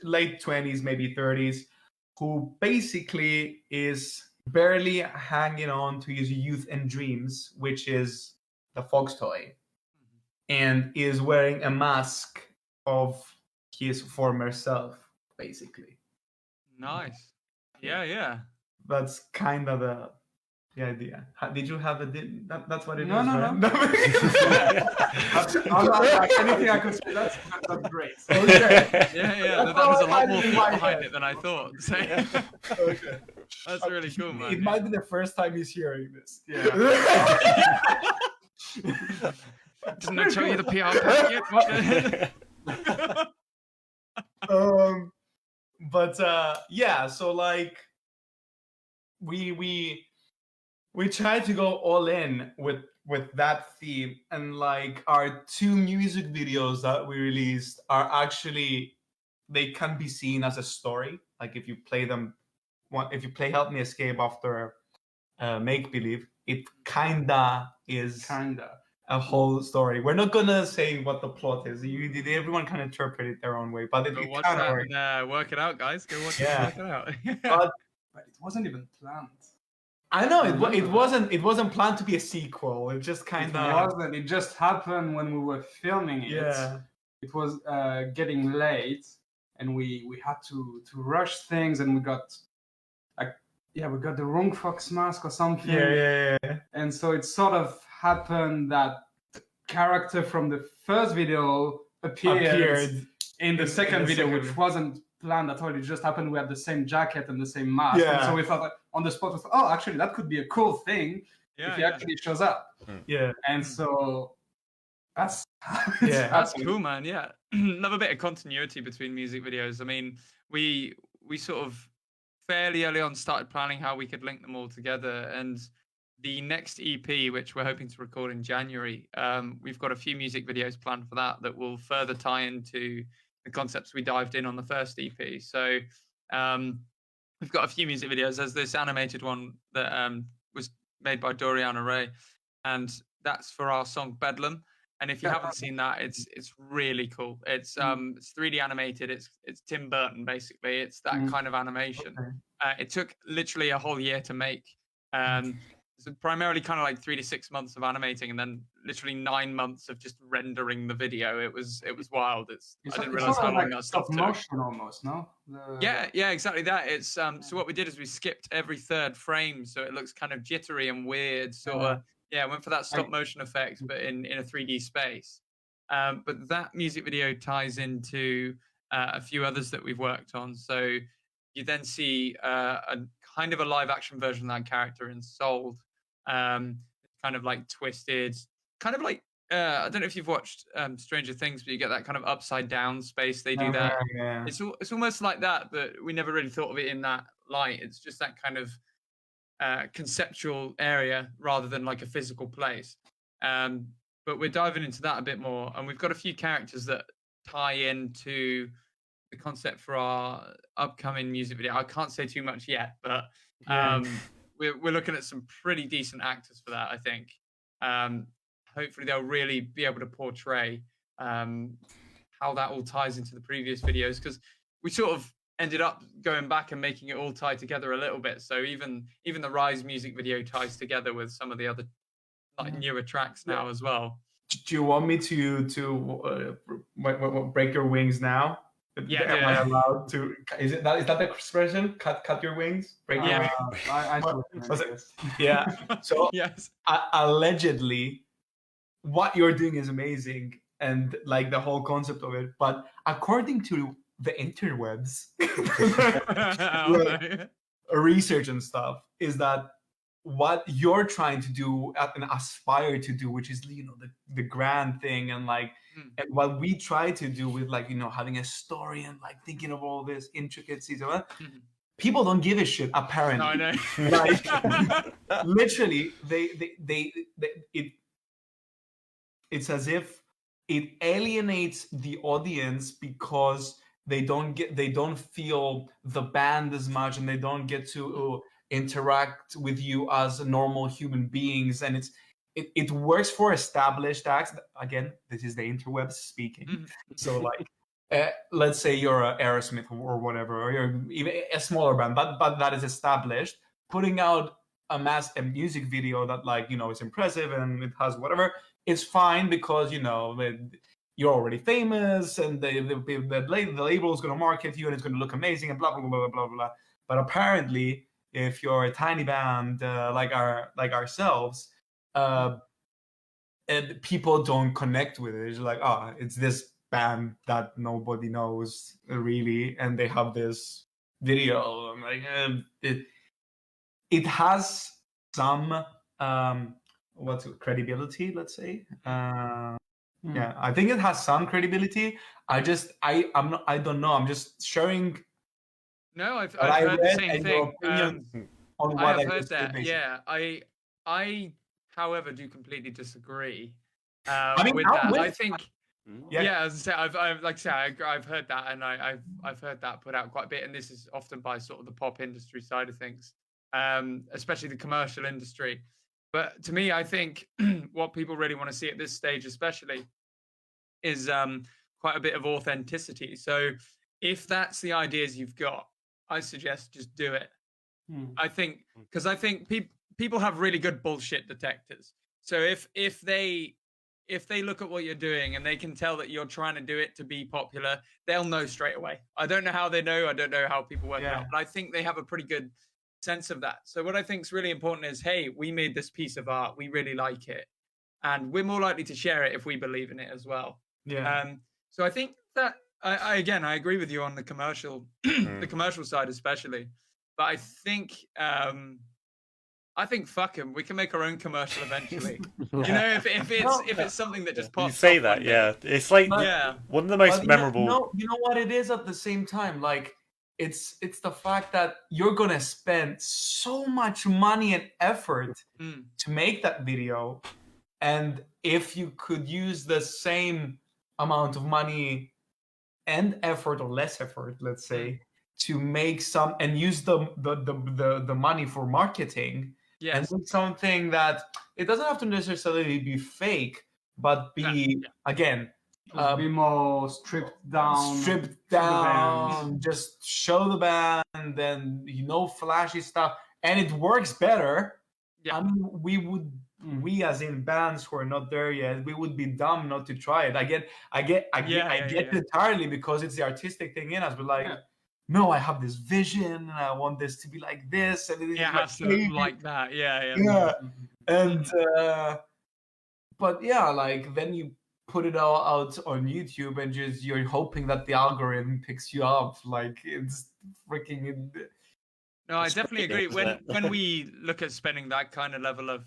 late 20s, maybe 30s, who basically is barely hanging on to his youth and dreams, which is the fox toy, and is wearing a mask of his former self, basically. Nice. Yeah. That's kind of the idea. Did you have a? That's what it is, No, right? Anything I could say, that's great. Okay. Yeah. That was a lot more thought behind it than I thought. So, Okay. that's really cool, man. It might be the first time he's hearing this. Yeah. Didn't I tell you the PR packet? What? But yeah, so like we tried to go all in with that theme, and like our 2 music videos that we released are actually, they can be seen as a story. Like if you play them, if you play Help Me Escape after Make Believe, it kinda is a whole story. We're not gonna say what the plot is. Everyone can interpret it their own way, but it Watch kind of that works. and work it out, guys. Go watch Yeah. it and work it out. But But it wasn't even planned. I know it wasn't planned to be a sequel. It just kind It of wasn't. It just happened when we were filming it. yeah. It was getting late, and we had to rush things, and we got the wrong fox mask or something. Yeah. And so it sort of happened that the character from the first video appeared in the second video, which wasn't planned at all. It just happened. We had the same jacket and the same mask. Yeah. And so we thought, like, on the spot, we thought, oh, actually, that could be a cool thing if he actually shows up. Yeah. And so that's Yeah. That's cool, man. Yeah, another bit of continuity between music videos. I mean, we sort of fairly early on started planning how we could link them all together, and the next EP, which we're hoping to record in January, we've got a few music videos planned for that will further tie into the concepts we dived in on the first EP. So we've got a few music videos. There's this animated one that was made by Doriana Ray, and that's for our song Bedlam. And if you haven't seen that, it's really cool. It's 3D animated. It's Tim Burton basically. It's that kind of animation. Okay. It took literally a whole year to make. So primarily kind of like 3 to 6 months of animating, and then literally 9 months of just rendering the video. It was wild. I didn't realize how long that stuff took. Motion almost, no? Yeah, exactly that. It's so what we did is we skipped every third frame, so it looks kind of jittery and weird. Sort of went for that stop motion effect, but in a 3D space. But that music video ties into a few others that we've worked on. So you then see a kind of a live action version of that character in Sold. It's kind of like twisted, kind of like I don't know if you've watched Stranger Things, but you get that kind of upside down space. They do that. Yeah. It's almost like that, but we never really thought of it in that light. It's just that kind of conceptual area rather than like a physical place. But we're diving into that a bit more, and we've got a few characters that tie into the concept for our upcoming music video. I can't say too much yet, but we're looking at some pretty decent actors for that, I think. Hopefully they'll really be able to portray how that all ties into the previous videos, because we sort of ended up going back and making it all tie together a little bit. So even the Rise music video ties together with some of the other like newer tracks now as well. Do you want me to break your wings now? Yeah. Am I allowed to? Is that the expression? Cut your wings? Break your wings? Yeah. So yes. Allegedly, what you're doing is amazing, and like the whole concept of it. But according to the interwebs, research and stuff, is that what you're trying to do and aspire to do, which is the grand thing, and like and what we try to do with like having a story and like thinking of all this intricacies of it. People don't give a shit, apparently. No, I know. Like literally, it's as if it alienates the audience because they don't feel the band as much, and they don't get to interact with you as normal human beings. And it works for established acts. Again, this is the interwebs speaking. So like let's say you're a Aerosmith or whatever, or you're even a smaller band, but that is established, putting out a music video that, like, is impressive and it has whatever, is fine because you're already famous and the label is going to market you and it's going to look amazing and blah blah blah blah blah blah. But apparently, if you're a tiny band like ourselves, and people don't connect with it. It's like, it's this band that nobody knows really, and they have this video. I'm like, it has some credibility, let's say. Yeah, I think it has some credibility. I don't know. I'm just sharing. No, I've what I heard the read same and your thing. opinions on I what have I heard just did, that. basically. Yeah, I, however, do completely disagree mean, with I'm that. with- I think, Yeah. as I say, I've heard that, and I've heard that put out quite a bit, and this is often by sort of the pop industry side of things, especially the commercial industry. But to me, I think what people really want to see at this stage, especially, is quite a bit of authenticity. So if that's the ideas you've got, I suggest just do it. I think, because I think people have really good bullshit detectors. So if they look at what you're doing and they can tell that you're trying to do it to be popular, they'll know straight away. I don't know how they know. I don't know how people work it out, but I think they have a pretty good sense of that. So what I think is really important is, hey, we made this piece of art. We really like it. And we're more likely to share it if we believe in it as well. Yeah. So I think that I agree with you on the commercial, the commercial side especially. But I think fuck him. We can make our own commercial eventually. If it's something that just pops. You say off that, one day. yeah. It's like one of the most memorable. You know what it is at the same time. Like it's the fact that you're gonna spend so much money and effort to make that video, and if you could use the same amount of money and effort, or less effort, let's say, to make some and use the money for marketing, and do something that it doesn't have to necessarily be fake, but be again be more stripped down, just show the band, and flashy stuff, and it works better. I mean, we as in bands who are not there yet, we would be dumb not to try it. I get it entirely, because it's the artistic thing in us. But like, no, I have this vision and I want this to be like this, and it has to look like that. Yeah. And but yeah, like then you put it all out on YouTube and just you're hoping that the algorithm picks you up. Like it's freaking. No, I definitely agree. When we look at spending that kind of level of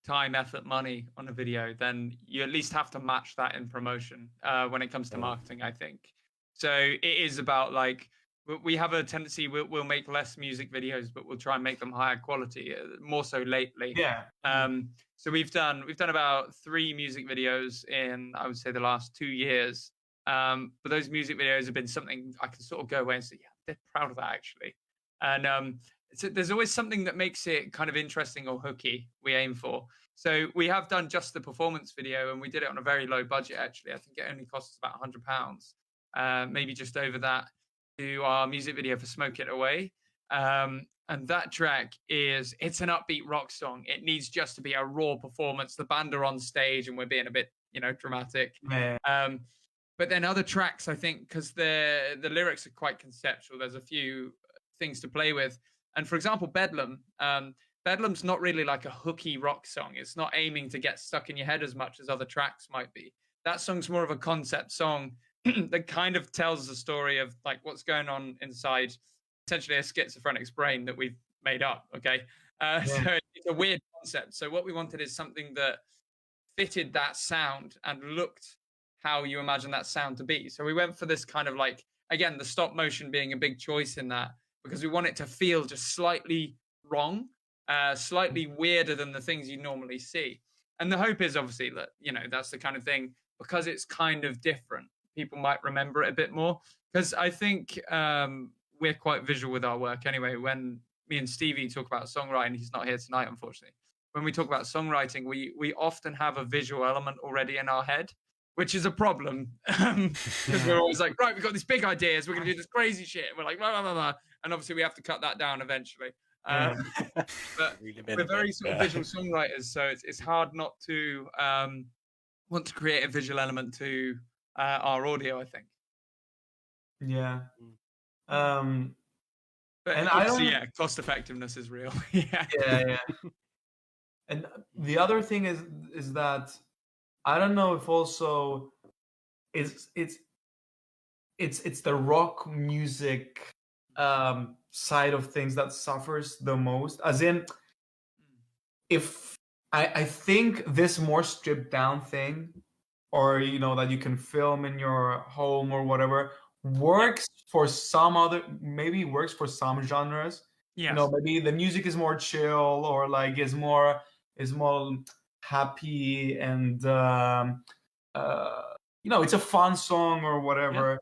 time, effort, money on a video, then you at least have to match that in promotion when it comes to marketing, I think. So it is about, like, we have a tendency, we'll make less music videos, but we'll try and make them higher quality, more so lately. So we've done about 3 music videos in, I would say, the last 2 years. But those music videos have been something I can sort of go away and say, yeah, they're proud of that, actually. And there's always something that makes it kind of interesting or hooky, we aim for. So we have done just the performance video, and we did it on a very low budget, actually. I think it only cost us about £100, maybe just over that, to our music video for Smoke It Away. And that track it's an upbeat rock song. It needs just to be a raw performance. The band are on stage and we're being a bit, dramatic. But then other tracks, I think, because the lyrics are quite conceptual, there's a few things to play with. And for example, Bedlam. Bedlam's not really like a hooky rock song. It's not aiming to get stuck in your head as much as other tracks might be. That song's more of a concept song that kind of tells the story of like what's going on inside essentially a schizophrenic's brain that we've made up. Okay. So it's a weird concept. So what we wanted is something that fitted that sound and looked how you imagine that sound to be. So we went for this kind of like, again, the stop motion being a big choice in that, because we want it to feel just slightly wrong, slightly weirder than the things you normally see. And the hope is obviously that, that's the kind of thing, because it's kind of different, people might remember it a bit more. Because I think we're quite visual with our work anyway. When me and Stevie talk about songwriting, he's not here tonight, unfortunately. When we talk about songwriting, we often have a visual element already in our head. which is a problem because we're always like, right, we've got these big ideas, we're going to do this crazy shit. We're like, blah, blah, blah, blah. And obviously we have to cut that down eventually. But we're very sort of visual songwriters, so it's hard not to want to create a visual element to our audio, I think. Yeah. But And obviously, cost effectiveness is real. Yeah. And the other thing is that I don't know if also it's the rock music side of things that suffers the most. As in, if I think this more stripped down thing, or that you can film in your home or whatever, works for some genres. Yes. Maybe the music is more chill, or like is more happy, and it's a fun song or whatever.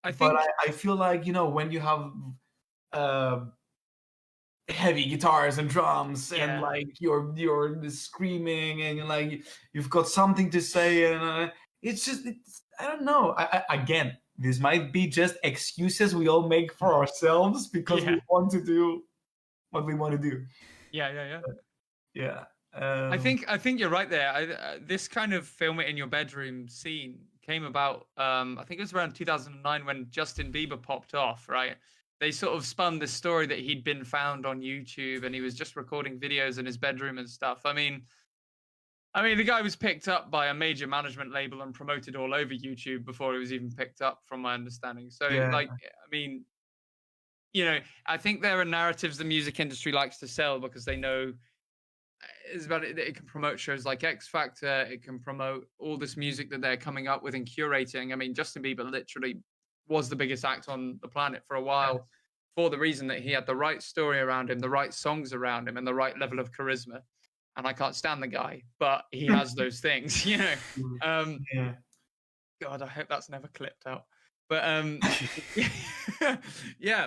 I think, but I feel like when you have heavy guitars and drums, and like you're screaming, and like you've got something to say, and it's I don't know. Again, this might be just excuses we all make for ourselves because we want to do what we want to do. Yeah. I think you're right there. This kind of film it in your bedroom scene came about. I think it was around 2009 when Justin Bieber popped off. Right? They sort of spun this story that he'd been found on YouTube and he was just recording videos in his bedroom and stuff. I mean, the guy was picked up by a major management label and promoted all over YouTube before he was even picked up, from my understanding. So, I think there are narratives the music industry likes to sell because they know it's about it. It can promote shows like X Factor. It can promote all this music that they're coming up with and curating. I mean, Justin Bieber literally was the biggest act on the planet for a while for the reason that he had the right story around him, the right songs around him, and the right level of charisma. And I can't stand the guy, but he has those things, God, I hope that's never clipped out. But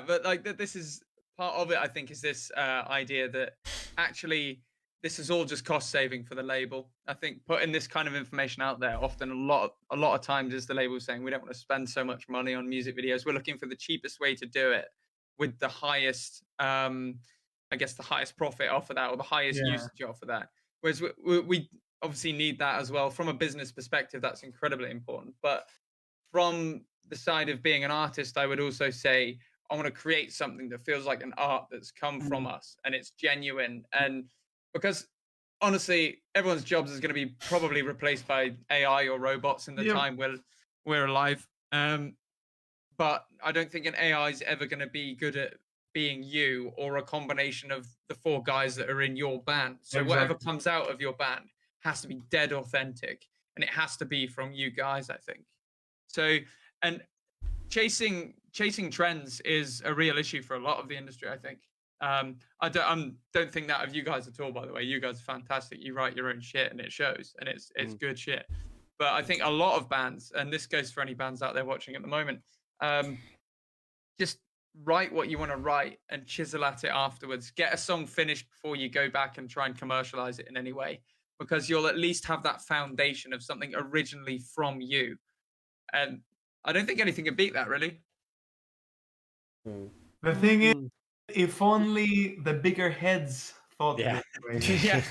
but like this is part of it. I think is this idea that actually this is all just cost saving for the label. I think putting this kind of information out there often a lot of times is the label saying we don't want to spend so much money on music videos. We're looking for the cheapest way to do it with the highest, the highest profit off of that, or the highest usage off of that. Whereas we obviously need that as well. From a business perspective, that's incredibly important. But from the side of being an artist, I would also say I want to create something that feels like an art that's come from us and it's genuine. And because honestly, everyone's jobs is going to be probably replaced by AI or robots in the time we're alive. But I don't think an AI is ever going to be good at being you, or a combination of the four guys that are in your band. So whatever comes out of your band has to be dead authentic, and it has to be from you guys, I think. So, and chasing trends is a real issue for a lot of the industry, I think. I don't think that of you guys at all, by the way. You guys are fantastic. You write your own shit and it shows, and it's good shit. But I think a lot of bands, and this goes for any bands out there watching at the moment, just write what you want to write and chisel at it afterwards. Get a song finished before you go back and try and commercialize it in any way, because you'll at least have that foundation of something originally from you. And I don't think anything can beat that, really. The thing is, if only the bigger heads thought this way.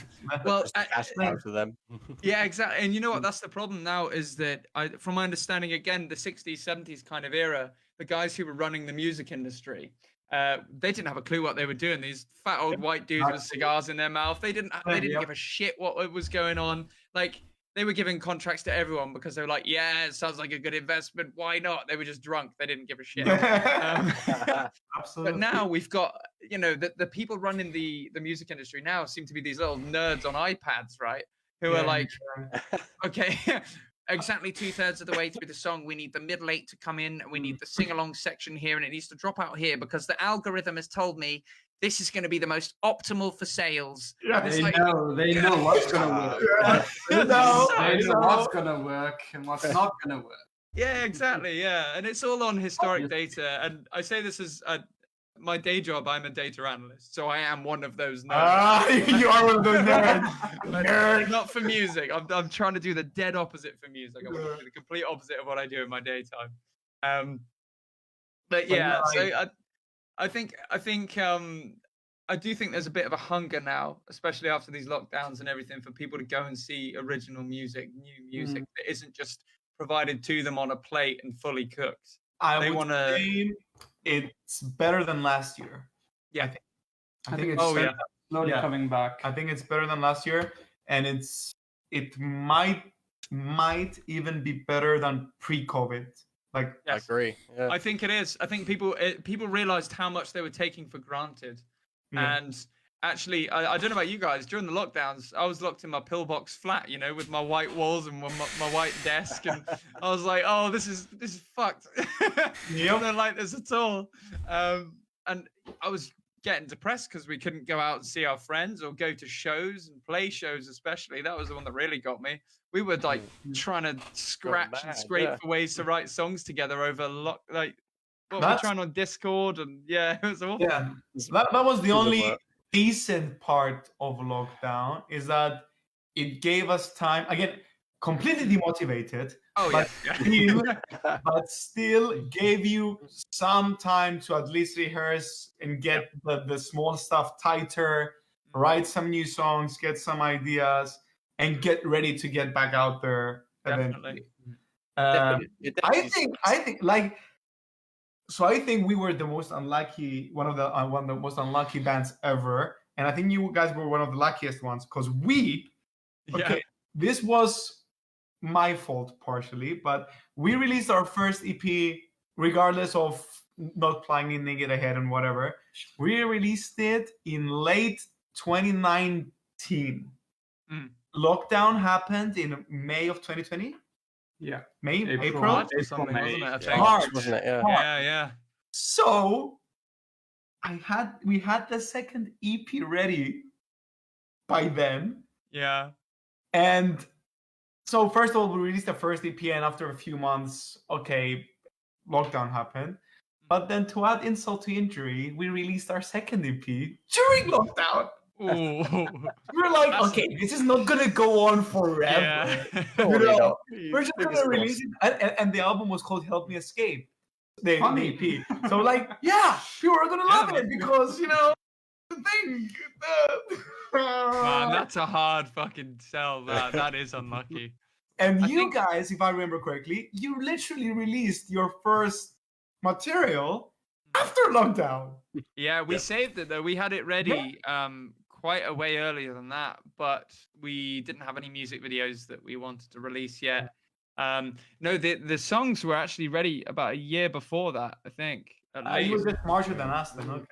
Well, out to them. Exactly. And you know what? That's the problem now, is that from my understanding, again, the 60s, 70s kind of era, the guys who were running the music industry, they didn't have a clue what they were doing. These fat old white dudes with cigars in their mouth. They didn't give a shit what was going on. Like, they were giving contracts to everyone because they were like, yeah, it sounds like a good investment. Why not? They were just drunk. They didn't give a shit. Absolutely. But now we've got, the people running the music industry now seem to be these little nerds on iPads, right? Who are like, okay, exactly 2/3 of the way through the song, we need the middle eight to come in, and we need the sing-along section here, and it needs to drop out here because the algorithm has told me this is going to be the most optimal for sales. Yeah, they know what's going to work. They know what's going to work and what's not going to work. Yeah, exactly. Yeah, and it's all on historic data. And I say this as my day job, I'm a data analyst, so I am one of those nerds. You are one of those nerds. But Nerd. not for music. I'm trying to do the dead opposite for music. I want to do the complete opposite of what I do in my daytime. But yeah, so I think I do think there's a bit of a hunger now, especially after these lockdowns and everything, for people to go and see original music, new music that isn't just provided to them on a plate and fully cooked. I would say it's better than last year. Yeah. I think it's slowly coming back. I think it's better than last year, and it might even be better than pre-COVID. Like, I agree. Yeah. I think it is. I think people realized how much they were taking for granted, and actually, I don't know about you guys. During the lockdowns, I was locked in my pillbox flat, you know, with my white walls and my white desk, and I was like, "Oh, this is fucked." I don't like this at all. And I was getting depressed because we couldn't go out and see our friends or go to shows and play shows, especially. That was the one that really got me. We were like trying to scratch and scrape for ways to write songs together over what we're trying on Discord, and it was awful. Yeah, that was the only decent part of lockdown, is that it gave us time, again, completely demotivated, but still gave you some time to at least rehearse and get the small stuff tighter, write some new songs, get some ideas, and get ready to get back out there eventually. I think we were the most unlucky, one of the most unlucky bands ever, and I think you guys were one of the luckiest ones, because this was my fault partially, but we released our first EP regardless of not planning it ahead and whatever. We released it in late 2019. Lockdown happened in May of 2020. Yeah, April March, wasn't it? I think. March, wasn't it? Yeah. So we had the second EP ready by then. Yeah. And so first of all, we released the first EP, and after a few months, lockdown happened. But then, to add insult to injury, we released our second EP during lockdown. Ooh. We were like, this is not gonna go on forever. We're just gonna release it, and the album was called "Help Me Escape." The EP. So people are gonna love it because the thing. Man, that's a hard fucking sell. That is unlucky. And you guys, if I remember correctly, you literally released your first material after lockdown. Yeah, we saved it though. We had it ready quite a way earlier than that, but we didn't have any music videos that we wanted to release yet. No, the songs were actually ready about a year before that, I think. You were just smarter than us then, okay.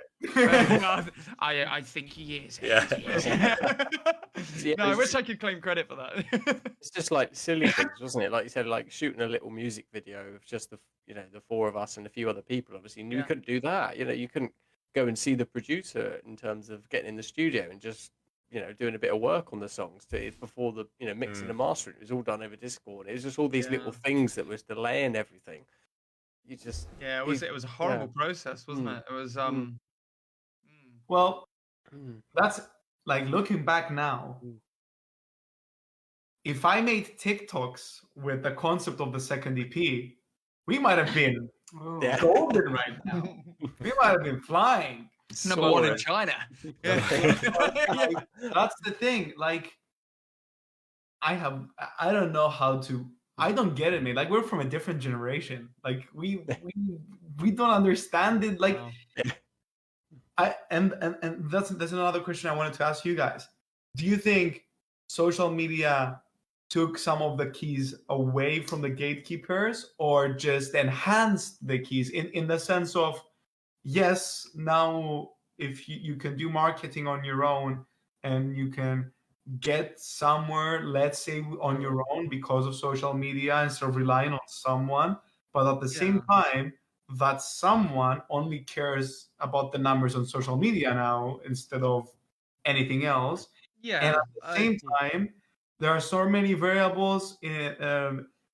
I think he is. Yeah. No, I wish I could claim credit for that. It's just like silly things, wasn't it? Like you said, like shooting a little music video of just the four of us and a few other people. Obviously, you couldn't do that. You couldn't go and see the producer in terms of getting in the studio and just doing a bit of work on the songs before the mixing and mastering. It was all done over Discord. It was just all these little things that was delaying everything. You just it was a horrible process, wasn't it? It was Well, that's like looking back now. If I made TikToks with the concept of the second EP, we might have been golden right now. We might have been flying. Number one in China. That's the thing. Like, I don't know how to. I don't get it, man. Like, we're from a different generation. Like, we don't understand it. Like, and that's another question I wanted to ask you guys. Do you think social media took some of the keys away from the gatekeepers, or just enhanced the keys in the sense of, yes, now if you can do marketing on your own and you can get somewhere, let's say, on your own because of social media instead of relying on someone, but at the same time, that someone only cares about the numbers on social media now instead of anything else. Yeah. And at the same time, there are so many variables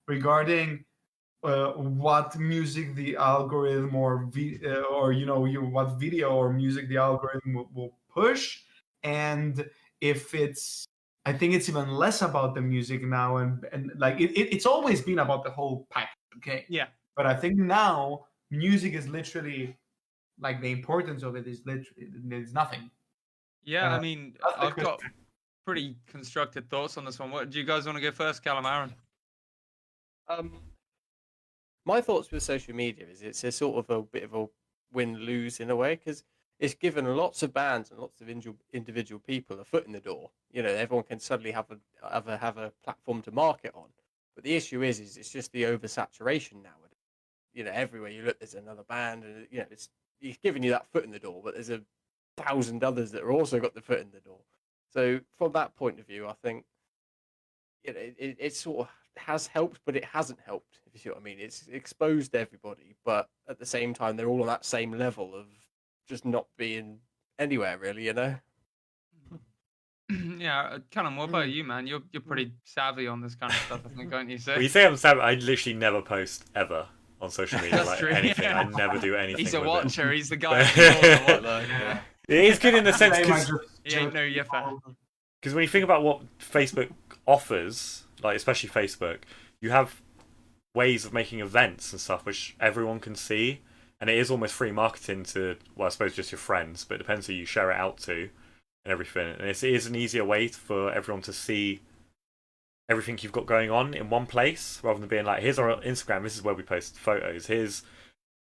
regarding, what music the algorithm or what video or music the algorithm will push, and if it's, I think it's even less about the music now, and like it's always been about the whole package, okay? Yeah. But I think now music is literally, like, the importance of it is literally, there's nothing. Yeah, I Uh, mean, that's the I've got question. pretty constructed thoughts on this one. What do you guys want to go first, Callum, Aaron? My thoughts with social media is it's a sort of a bit of a win-lose in a way, because it's given lots of bands and lots of individual people a foot in the door. You know, everyone can suddenly have a platform to market on. But the issue is it's just the oversaturation nowadays. You know, everywhere you look, there's another band, and you know, it's giving you that foot in the door. But there's 1,000 others that are also got the foot in the door. So from that point of view, I think it sort of has helped, but it hasn't helped, if you see what I mean. It's exposed everybody, but at the same time, they're all on that same level of just not being anywhere, really, you know? Yeah, Callum, what about you, man? You're pretty savvy on this kind of stuff, I think, aren't you? So Well, you say I'm savage. I literally never post ever on social media, That's like true, anything. yeah. I never do anything. he's a with watcher. It. He's the guy. Who Yeah. It is good in the sense They might because He ain't no yiffer. when you think about what Facebook offers, like especially Facebook, you have ways of making events and stuff which everyone can see, and it is almost free marketing to, well, I suppose just your friends, but it depends who you share it out to and everything. And it is an easier way for everyone to see everything you've got going on in one place, rather than being like, here's our Instagram, this is where we post photos, here's,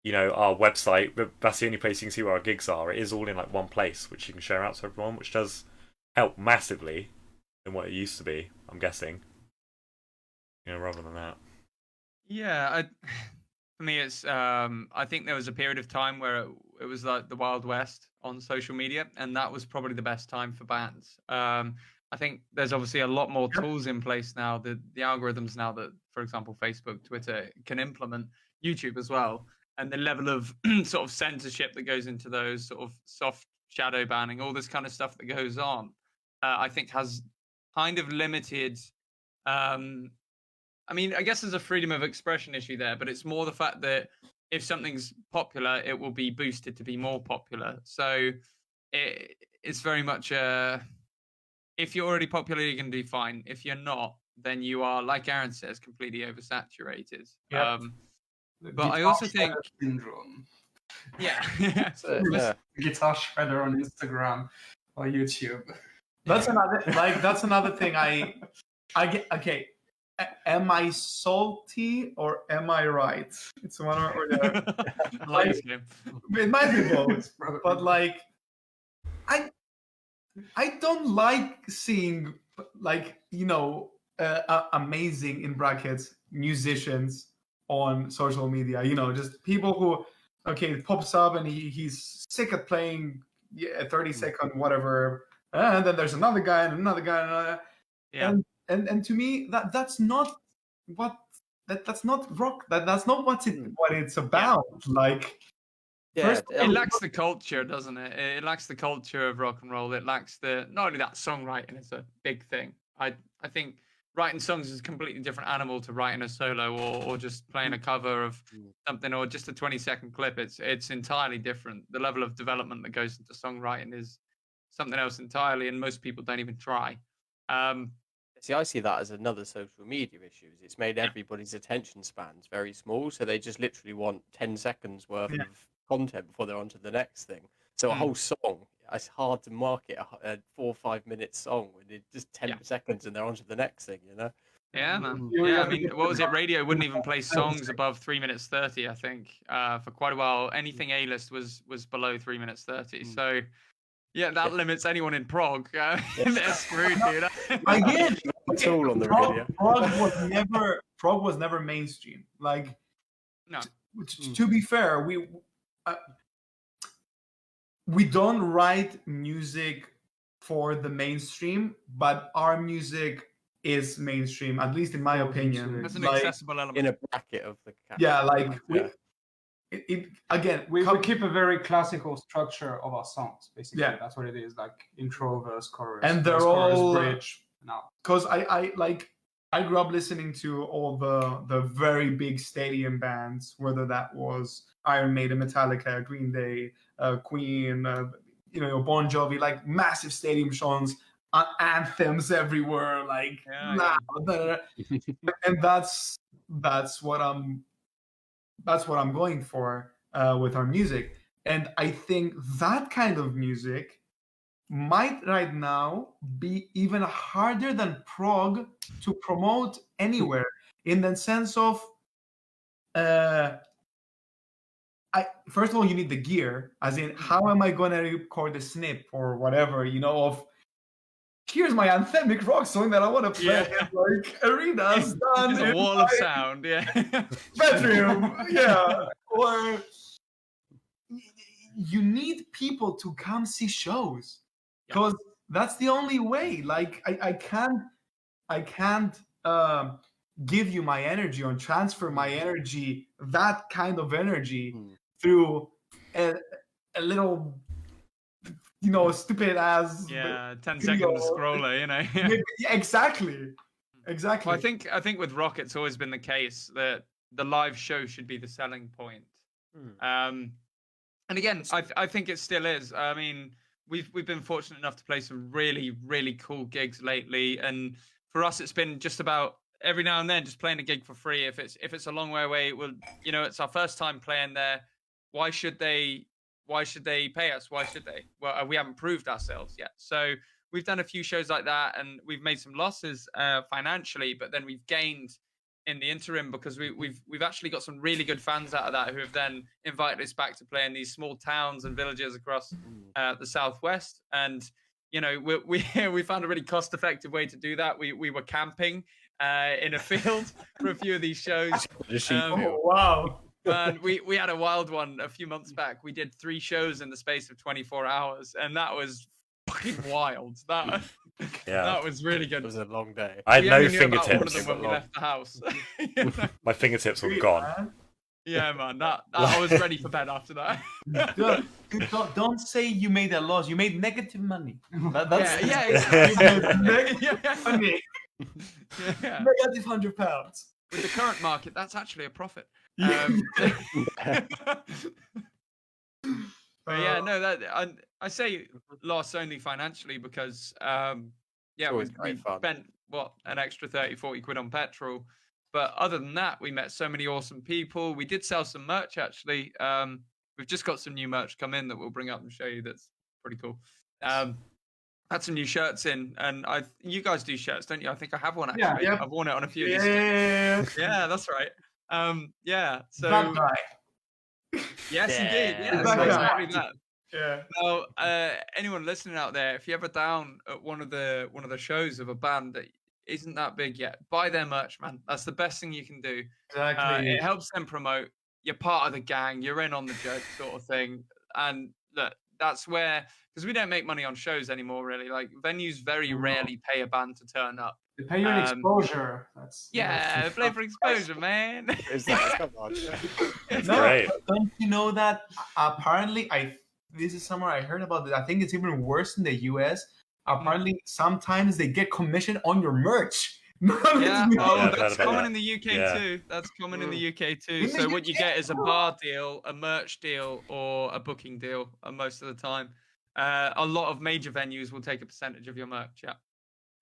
you know, our website, but that's the only place you can see where our gigs are. It is all in like one place which you can share out to everyone, which does help massively than what it used to be, I'm guessing. You know, rather than that. Yeah, for me, it's I think there was a period of time where it was like the Wild West on social media, and that was probably the best time for bands. I think there's obviously a lot more tools in place now. The algorithms now that, for example, Facebook, Twitter can implement, YouTube as well, and the level of sort of censorship that goes into those, sort of soft shadow banning, all this kind of stuff that goes on, I think has kind of limited. I mean, I guess there's a freedom of expression issue there, but it's more the fact that if something's popular, it will be boosted to be more popular. So it's very much if you're already popular, you're going to do fine. If you're not, then you are, like Aaron says, completely oversaturated. Yep. But I also think, syndrome. yeah, Yeah. Guitar shredder on Instagram or YouTube. That's another thing. I get, okay. Am I salty or am I right? It's one or the other. I like this game. It might be both, but like, I don't like seeing, like, you know, amazing, in brackets, musicians on social media. You know, just people who, okay, it pops up and he's sick at playing 30-second whatever, and then there's another guy and another guy and another. Yeah. And to me, that's not what that's not rock. That's not what it's about. Like, Yeah, first, It lacks the culture, doesn't it? It lacks the culture of rock and roll. It lacks not only that, songwriting is a big thing. I think writing songs is a completely different animal to writing a solo or just playing a cover of something or just a 20-second clip. It's entirely different. The level of development that goes into songwriting is something else entirely, and most people don't even try. See, I see that as another social media issue. It's made everybody's attention spans very small, so they just literally want 10 seconds worth of content before they're on to the next thing. So a whole song, it's hard to market a 4 or 5 minute song when it's just 10 seconds and they're on to the next thing, you know? Yeah, man. Yeah, I mean, what was it? Radio wouldn't even play songs above 3 minutes 30, I think, for quite a while. Anything A-list was below 3 minutes 30. So, yeah, that limits anyone in prog. They're screwed, dude. Again, tool on the radio. Prog was never mainstream. Like, No. To be fair, we don't write music for the mainstream, but our music is mainstream, at least in my opinion. That's an like, accessible element. In a bracket of the category. yeah, like we keep a very classical structure of our songs. Basically, that's what it is. Like intro, verse, chorus, and they're verse, all chorus, bridge. No, because I I grew up listening to all the very big stadium bands, whether that was Iron Maiden, Metallica, Green Day, Queen, Bon Jovi, like massive stadium shows, anthems everywhere, like loud, and that's what I'm going for with our music. And I think that kind of music might right now be even harder than prog to promote anywhere, in the sense of first of all, you need the gear, as in how am I going to record a snip or whatever, of here's my anthemic rock song that I want to play in like arenas done It's a wall of sound, bedroom. Or you need people to come see shows, because that's the only way. Like I can't give you my energy or transfer my energy, that kind of energy, through a little stupid ass 10-second scroller, exactly. Well, I think with rock it's always been the case that the live show should be the selling point. And again, I think it still is. I mean, we've been fortunate enough to play some really, really cool gigs lately, and for us it's been just about every now and then just playing a gig for free. If it's a long way away, it's our first time playing there. Why should they pay us? Why should they? Well, we haven't proved ourselves yet. So we've done a few shows like that, and we've made some losses financially, but then we've gained in the interim, because we've actually got some really good fans out of that who have then invited us back to play in these small towns and villages across the southwest. And we found a really cost-effective way to do that. We were camping in a field for a few of these shows. Wow. And we had a wild one a few months back. We did 3 shows in the space of 24 hours, and that was fucking wild. That was really good. It was a long day. I had no fingertips fingertips. One of them when we left the house. My fingertips were gone. Yeah, man. I was ready for bed after that. Don't say you made a loss. You made negative money. Exactly. Negative £100. With the current market, that's actually a profit. But yeah, no, I say loss only financially because we spent an extra 30-40 quid on petrol, but other than that, we met so many awesome people. We did sell some merch actually. We've just got some new merch come in that we'll bring up and show you. That's pretty cool. Had some new shirts in, and you guys do shirts, don't you? I think I have one actually. Yeah. I've worn it on a few of these. Yeah, that's right. So that guy. Yes, indeed. Yeah, exactly that. Yeah. Now, anyone listening out there, if you're ever down at one of the shows of a band that isn't that big yet, buy their merch, man. That's the best thing you can do. Exactly. It helps them promote. You're part of the gang. You're in on the joke, sort of thing. And look, that's where, because we don't make money on shows anymore, really. Like venues very rarely pay a band to turn up. They pay you an exposure. Play for exposure, man. It's great. Don't you know that apparently this is somewhere I heard about it. I think it's even worse in the US. Apparently sometimes they get commission on your merch. That's common in the UK too. That's common in the UK too. So what you get is a bar deal, a merch deal, or a booking deal most of the time. A lot of major venues will take a percentage of your merch,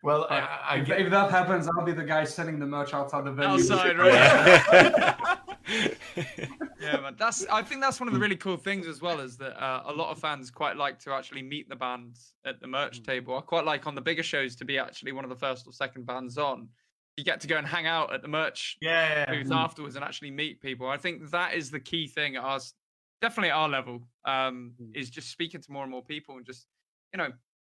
Well, if that happens, I'll be the guy selling the merch outside the venue. Outside, right? Yeah, man. I think that's one of the really cool things as well, is that a lot of fans quite like to actually meet the bands at the merch table. I quite like on the bigger shows to be actually one of the first or second bands on. You get to go and hang out at the merch booth afterwards and actually meet people. I think that is the key thing at definitely at our level, is just speaking to more and more people and just,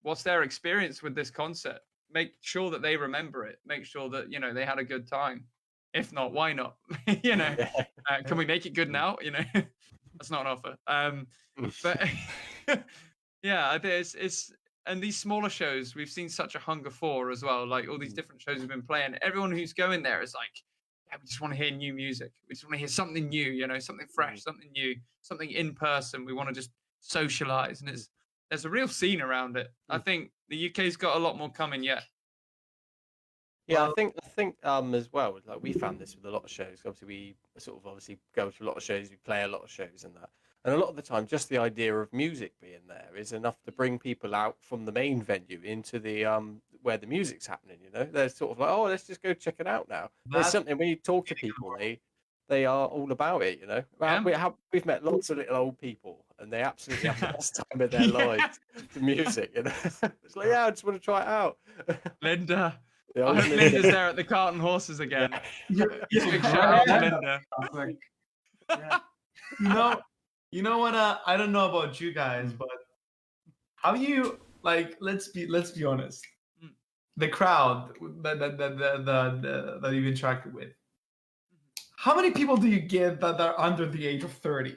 what's their experience with this concert? Make sure that they remember it. Make sure that, they had a good time. If not, why not? Can we make it good now? That's not an offer. But yeah, it's and these smaller shows we've seen such a hunger for as well. Like all these different shows we've been playing. Everyone who's going there is like, we just want to hear new music. We just want to hear something new. Something fresh, something new, something in person. We want to just socialize, and there's a real scene around it. I think the UK's got a lot more coming yet. Yeah, Well, I think as well. Like we found this with a lot of shows. Obviously, we sort of obviously go to a lot of shows. We play a lot of shows and that. And a lot of the time, just the idea of music being there is enough to bring people out from the main venue into the where the music's happening. You know, they're sort of like, oh, let's just go check it out now. There's that's something when you talk to people, they are all about it. You know, well, we've met lots of little old people, and they absolutely have the best time of their lives to music. You know, it's like, yeah, I just want to try it out. Linda. The I old hope Linda. Linda's there at the Cart and Horses again. Yeah. Big shout out to Linda. Like, yeah. you know what? I don't know about you guys, but how you like? Let's be honest. Mm. The crowd that you've interacted with. How many people do you get that are under the age of 30?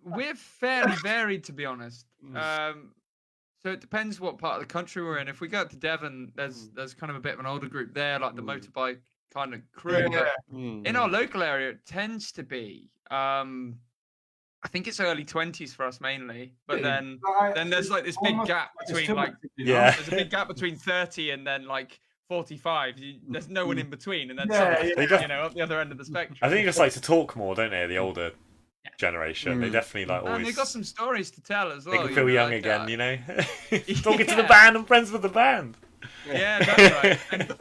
We're fairly varied, to be honest. So it depends what part of the country we're in. If we go up to Devon, there's kind of a bit of an older group there, like the motorbike kind of crew. Yeah. But in our local area, it tends to be, I think it's early 20s for us mainly. But then there's like this big gap between like, there's a big gap between 30 and then like 45. There's no one in between, and then you know, up the other end of the spectrum. I think they just like to talk more, don't they? The older generation, they definitely like always. And they've got some stories to tell as well. They can feel young like, again, you know. Talking to the band and friends with the band. Yeah, that's right. And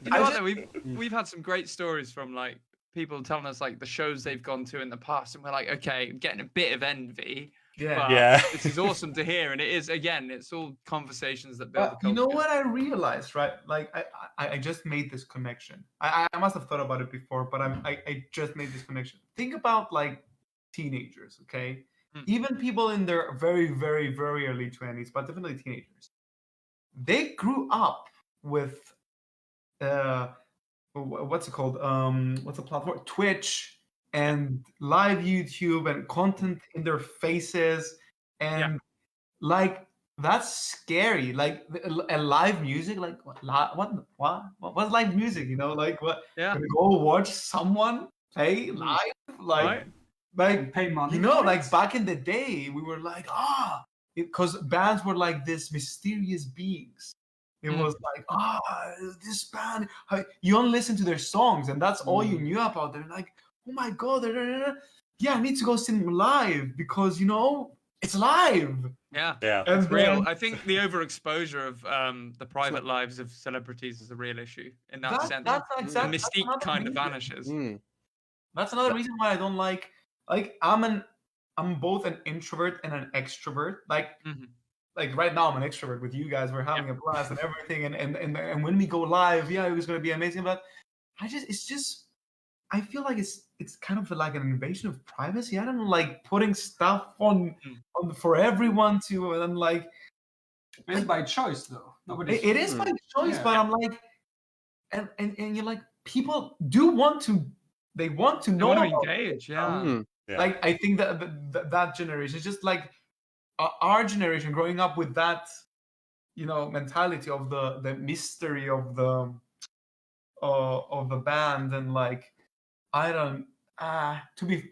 you know what? Though, we've had some great stories from like people telling us like the shows they've gone to in the past, and we're like, okay, getting a bit of envy. Yeah. But this is awesome to hear, and it is again, it's all conversations that build the culture. You know what I realized, right? Like I just made this connection. I must have thought about it before, but I just made this connection. Think about like teenagers, okay? Even people in their very, very, very early 20s, but definitely teenagers. They grew up with what's it called? What's the platform? Twitch and live YouTube and content in their faces, and like that's scary. Like a live music, like what's live music? You know, like what? Yeah. Gonna go watch someone play live, like pay money. You know, like back in the day, we were like because bands were like this mysterious beings. It was like, this band. You only listen to their songs, and that's all you knew about them. Like, oh my god, yeah, I need to go see them live because you know it's live. Yeah, And it's real. I think the overexposure of the private lives of celebrities is a real issue in that sense. That's exactly, the mystique kind of vanishes. That's another reason why I don't like I'm both an introvert and an extrovert. Like right now I'm an extrovert with you guys. We're having a blast and everything, and when we go live, it was gonna be amazing. But I feel like it's kind of like an invasion of privacy. I don't know, like putting stuff on for everyone to, and then like it's by choice though. It is by choice, but I'm like, and you're like, people do want to. They want to know. They want to engage, Like I think that generation is just like our generation growing up with that, you know, mentality of the mystery of the band, and like I don't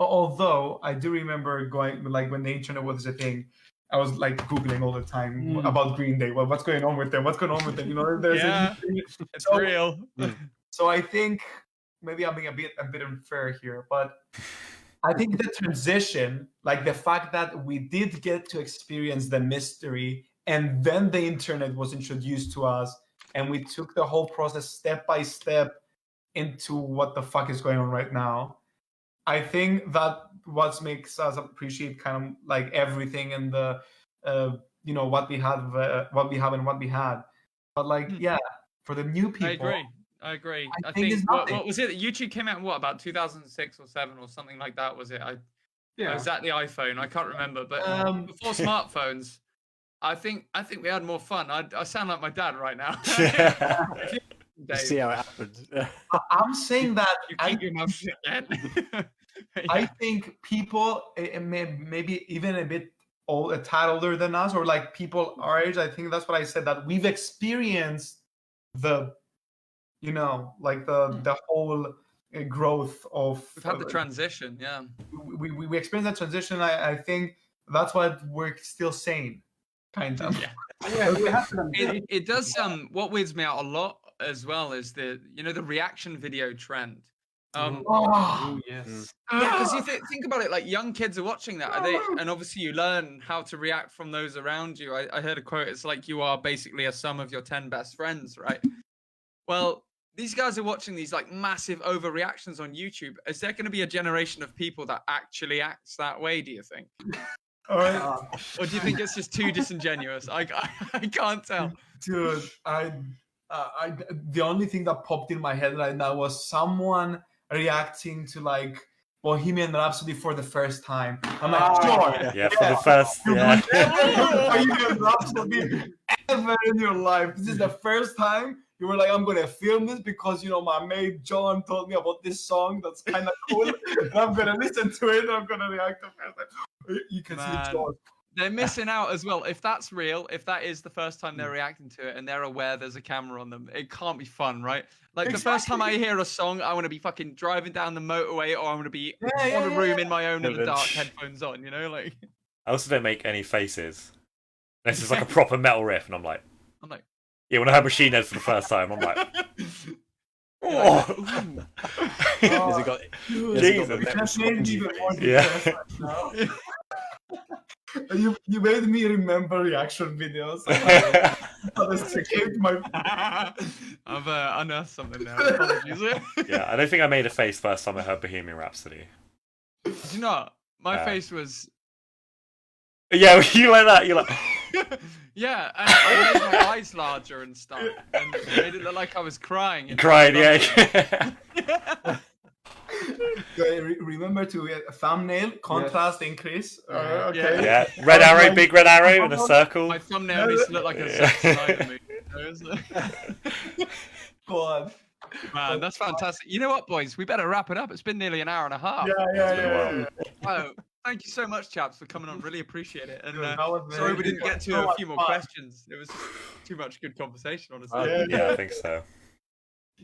although I do remember going, like when the internet was a thing, I was like Googling all the time about Green Day. Well, what's going on with them? You know, there's it's real. So I think maybe I'm being a bit unfair here, but I think the transition, like the fact that we did get to experience the mystery, and then the internet was introduced to us, and we took the whole process step by step into what the fuck is going on right now. I think that what makes us appreciate kind of like everything and the, you know, what we have and what we had. But like, for the new people, I agree. I think what was it? YouTube came out in what, about 2006 or 7 or something like that, was it? Was that the iPhone? I can't remember. But before smartphones, I think we had more fun. I sound like my dad right now. See how it happens. I'm saying that you keep your mouth shut again. I think people maybe even a bit a tad older than us, or like people our age. I think that's what I said, that we've experienced the, you know, like the whole growth of. We've had the transition, We experienced that transition. I think that's what we're still saying. kind of. Yeah. Yeah, we have them. It does what weirds me out a lot as well is the reaction video trend. Oh, Oh, yes. Yeah, because you think about it, like young kids are watching that, and obviously you learn how to react from those around you. I heard a quote: "It's like you are basically a sum of your 10 best friends," right? Well, these guys are watching these like massive overreactions on YouTube. Is there going to be a generation of people that actually acts that way? Do you think, all right. or do you think it's just too disingenuous? I can't tell. Dude, the only thing that popped in my head right now was someone reacting to like Bohemian Rhapsody for the first time. I'm like, sure. Yeah, for the first. You've Yeah. never heard Bohemian Rhapsody ever in your life. This is the first time you were like, I'm gonna film this because my mate John told me about this song that's kind of cool. And I'm gonna listen to it. And I'm gonna react to it. You can see John. They're missing out as well. If that's real, if that is the first time they're reacting to it and they're aware there's a camera on them, it can't be fun, right? Like the first time I hear a song, I want to be fucking driving down the motorway, or I want to be on a room in my own in the dark, headphones on, like. I also don't make any faces. This is like a proper metal riff, and I'm like, yeah, when I heard Machine Head for the first time, I'm like, oh. Has it got Jesus. Yeah. You made me remember reaction videos. I've unearthed something now. Apologies. Yeah, I don't think I made a face first time I heard Bohemian Rhapsody. Did you not? My face was. Yeah, you like that? You're like. Yeah, and I made my eyes larger and stuff, and made it look like I was crying. Crying, yeah. Remember to thumbnail contrast increase. Okay. Yeah, red arrow, big red arrow in a circle. My thumbnail needs to look like a Zack Snyder movie. Go on. Man, that's fantastic. You know what, boys? We better wrap it up. It's been nearly an hour and a half. Yeah. Wow. Thank you so much, chaps, for coming on. Really appreciate it. And Dude, sorry we didn't get to a few more questions. It was too much good conversation, honestly. Yeah, I think so.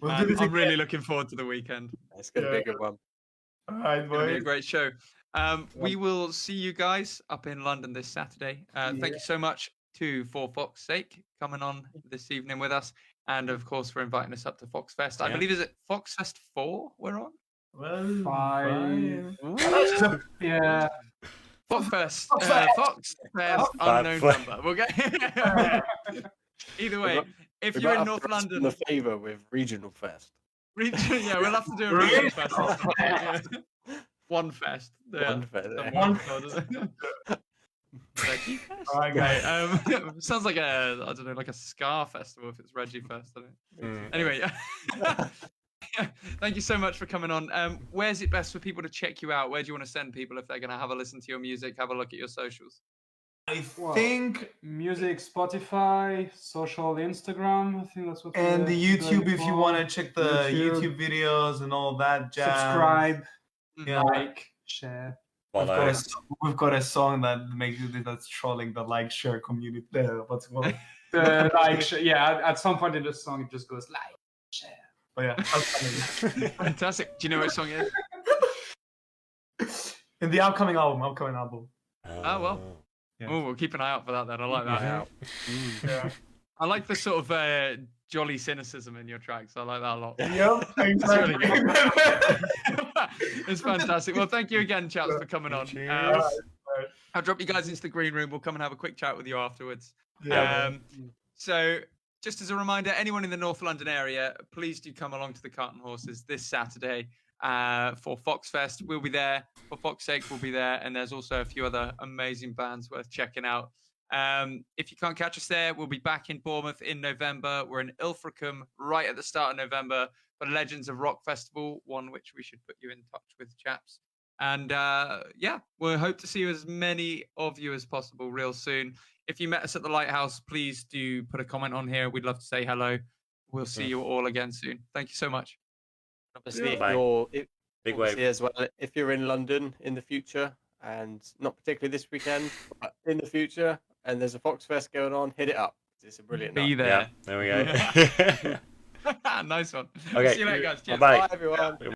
I'm really looking forward to the weekend. It's going to be a good one. All right, It's going to be a great show. We will see you guys up in London this Saturday. Thank you so much for Fox's sake coming on this evening with us. And of course, for inviting us up to Fox Fest. I believe, is it Fox Fest 4 we're on? Well, 5. Yeah. Fox Fest. Fox Fest unknown number. We'll get. Either way, if you're in North London, the favour with Regional Fest. Yeah, we'll have to do a regional fest. One fest. Yeah. One fest. Reggie Fest? Okay. Sounds like like a ska festival if it's Reggie Fest. I don't know. Anyway, thank you so much for coming on. Where's it best for people to check you out? Where do you want to send people if they're going to have a listen to your music, have a look at your socials? I think music, Spotify, social, Instagram. I think that's what. And the YouTube, if you want to check the YouTube videos and all that jazz. Subscribe, like, share. We've got a song that's trolling the like share community. What's it called? The like share. Yeah, at some point in the song it just goes like share. But yeah, fantastic. Do you know which song it is? In the upcoming album. Oh well. Yeah. Oh, we'll keep an eye out for that then. I like that. Yeah. I like the sort of jolly cynicism in your tracks. I like that a lot. Yep, exactly. It's fantastic. Well, thank you again, chaps, for coming on. I'll drop you guys into the green room. We'll come and have a quick chat with you afterwards. So, just as a reminder, anyone in the North London area, please do come along to the Cart and Horses this Saturday for Fox Fest. We'll be there. For Fox's sake, we'll be there. And there's also a few other amazing bands worth checking out. If you can't catch us there, we'll be back in Bournemouth in November. We're in Ilfracombe right at the start of November for Legends of Rock Festival, one which we should put you in touch with, chaps. And we'll hope to see as many of you as possible real soon. If you met us at the Lighthouse, please do put a comment on here. We'd love to say hello. We'll see you all again soon. Thank you so much. Obviously, Big wave as well. If you're in London in the future, and not particularly this weekend, but in the future, and there's a Fox Fest going on, hit it up. It's a brilliant night. Be there. Yeah, there we go. Nice one. Okay. See you later, guys. Cheers. Bye. Bye, everyone.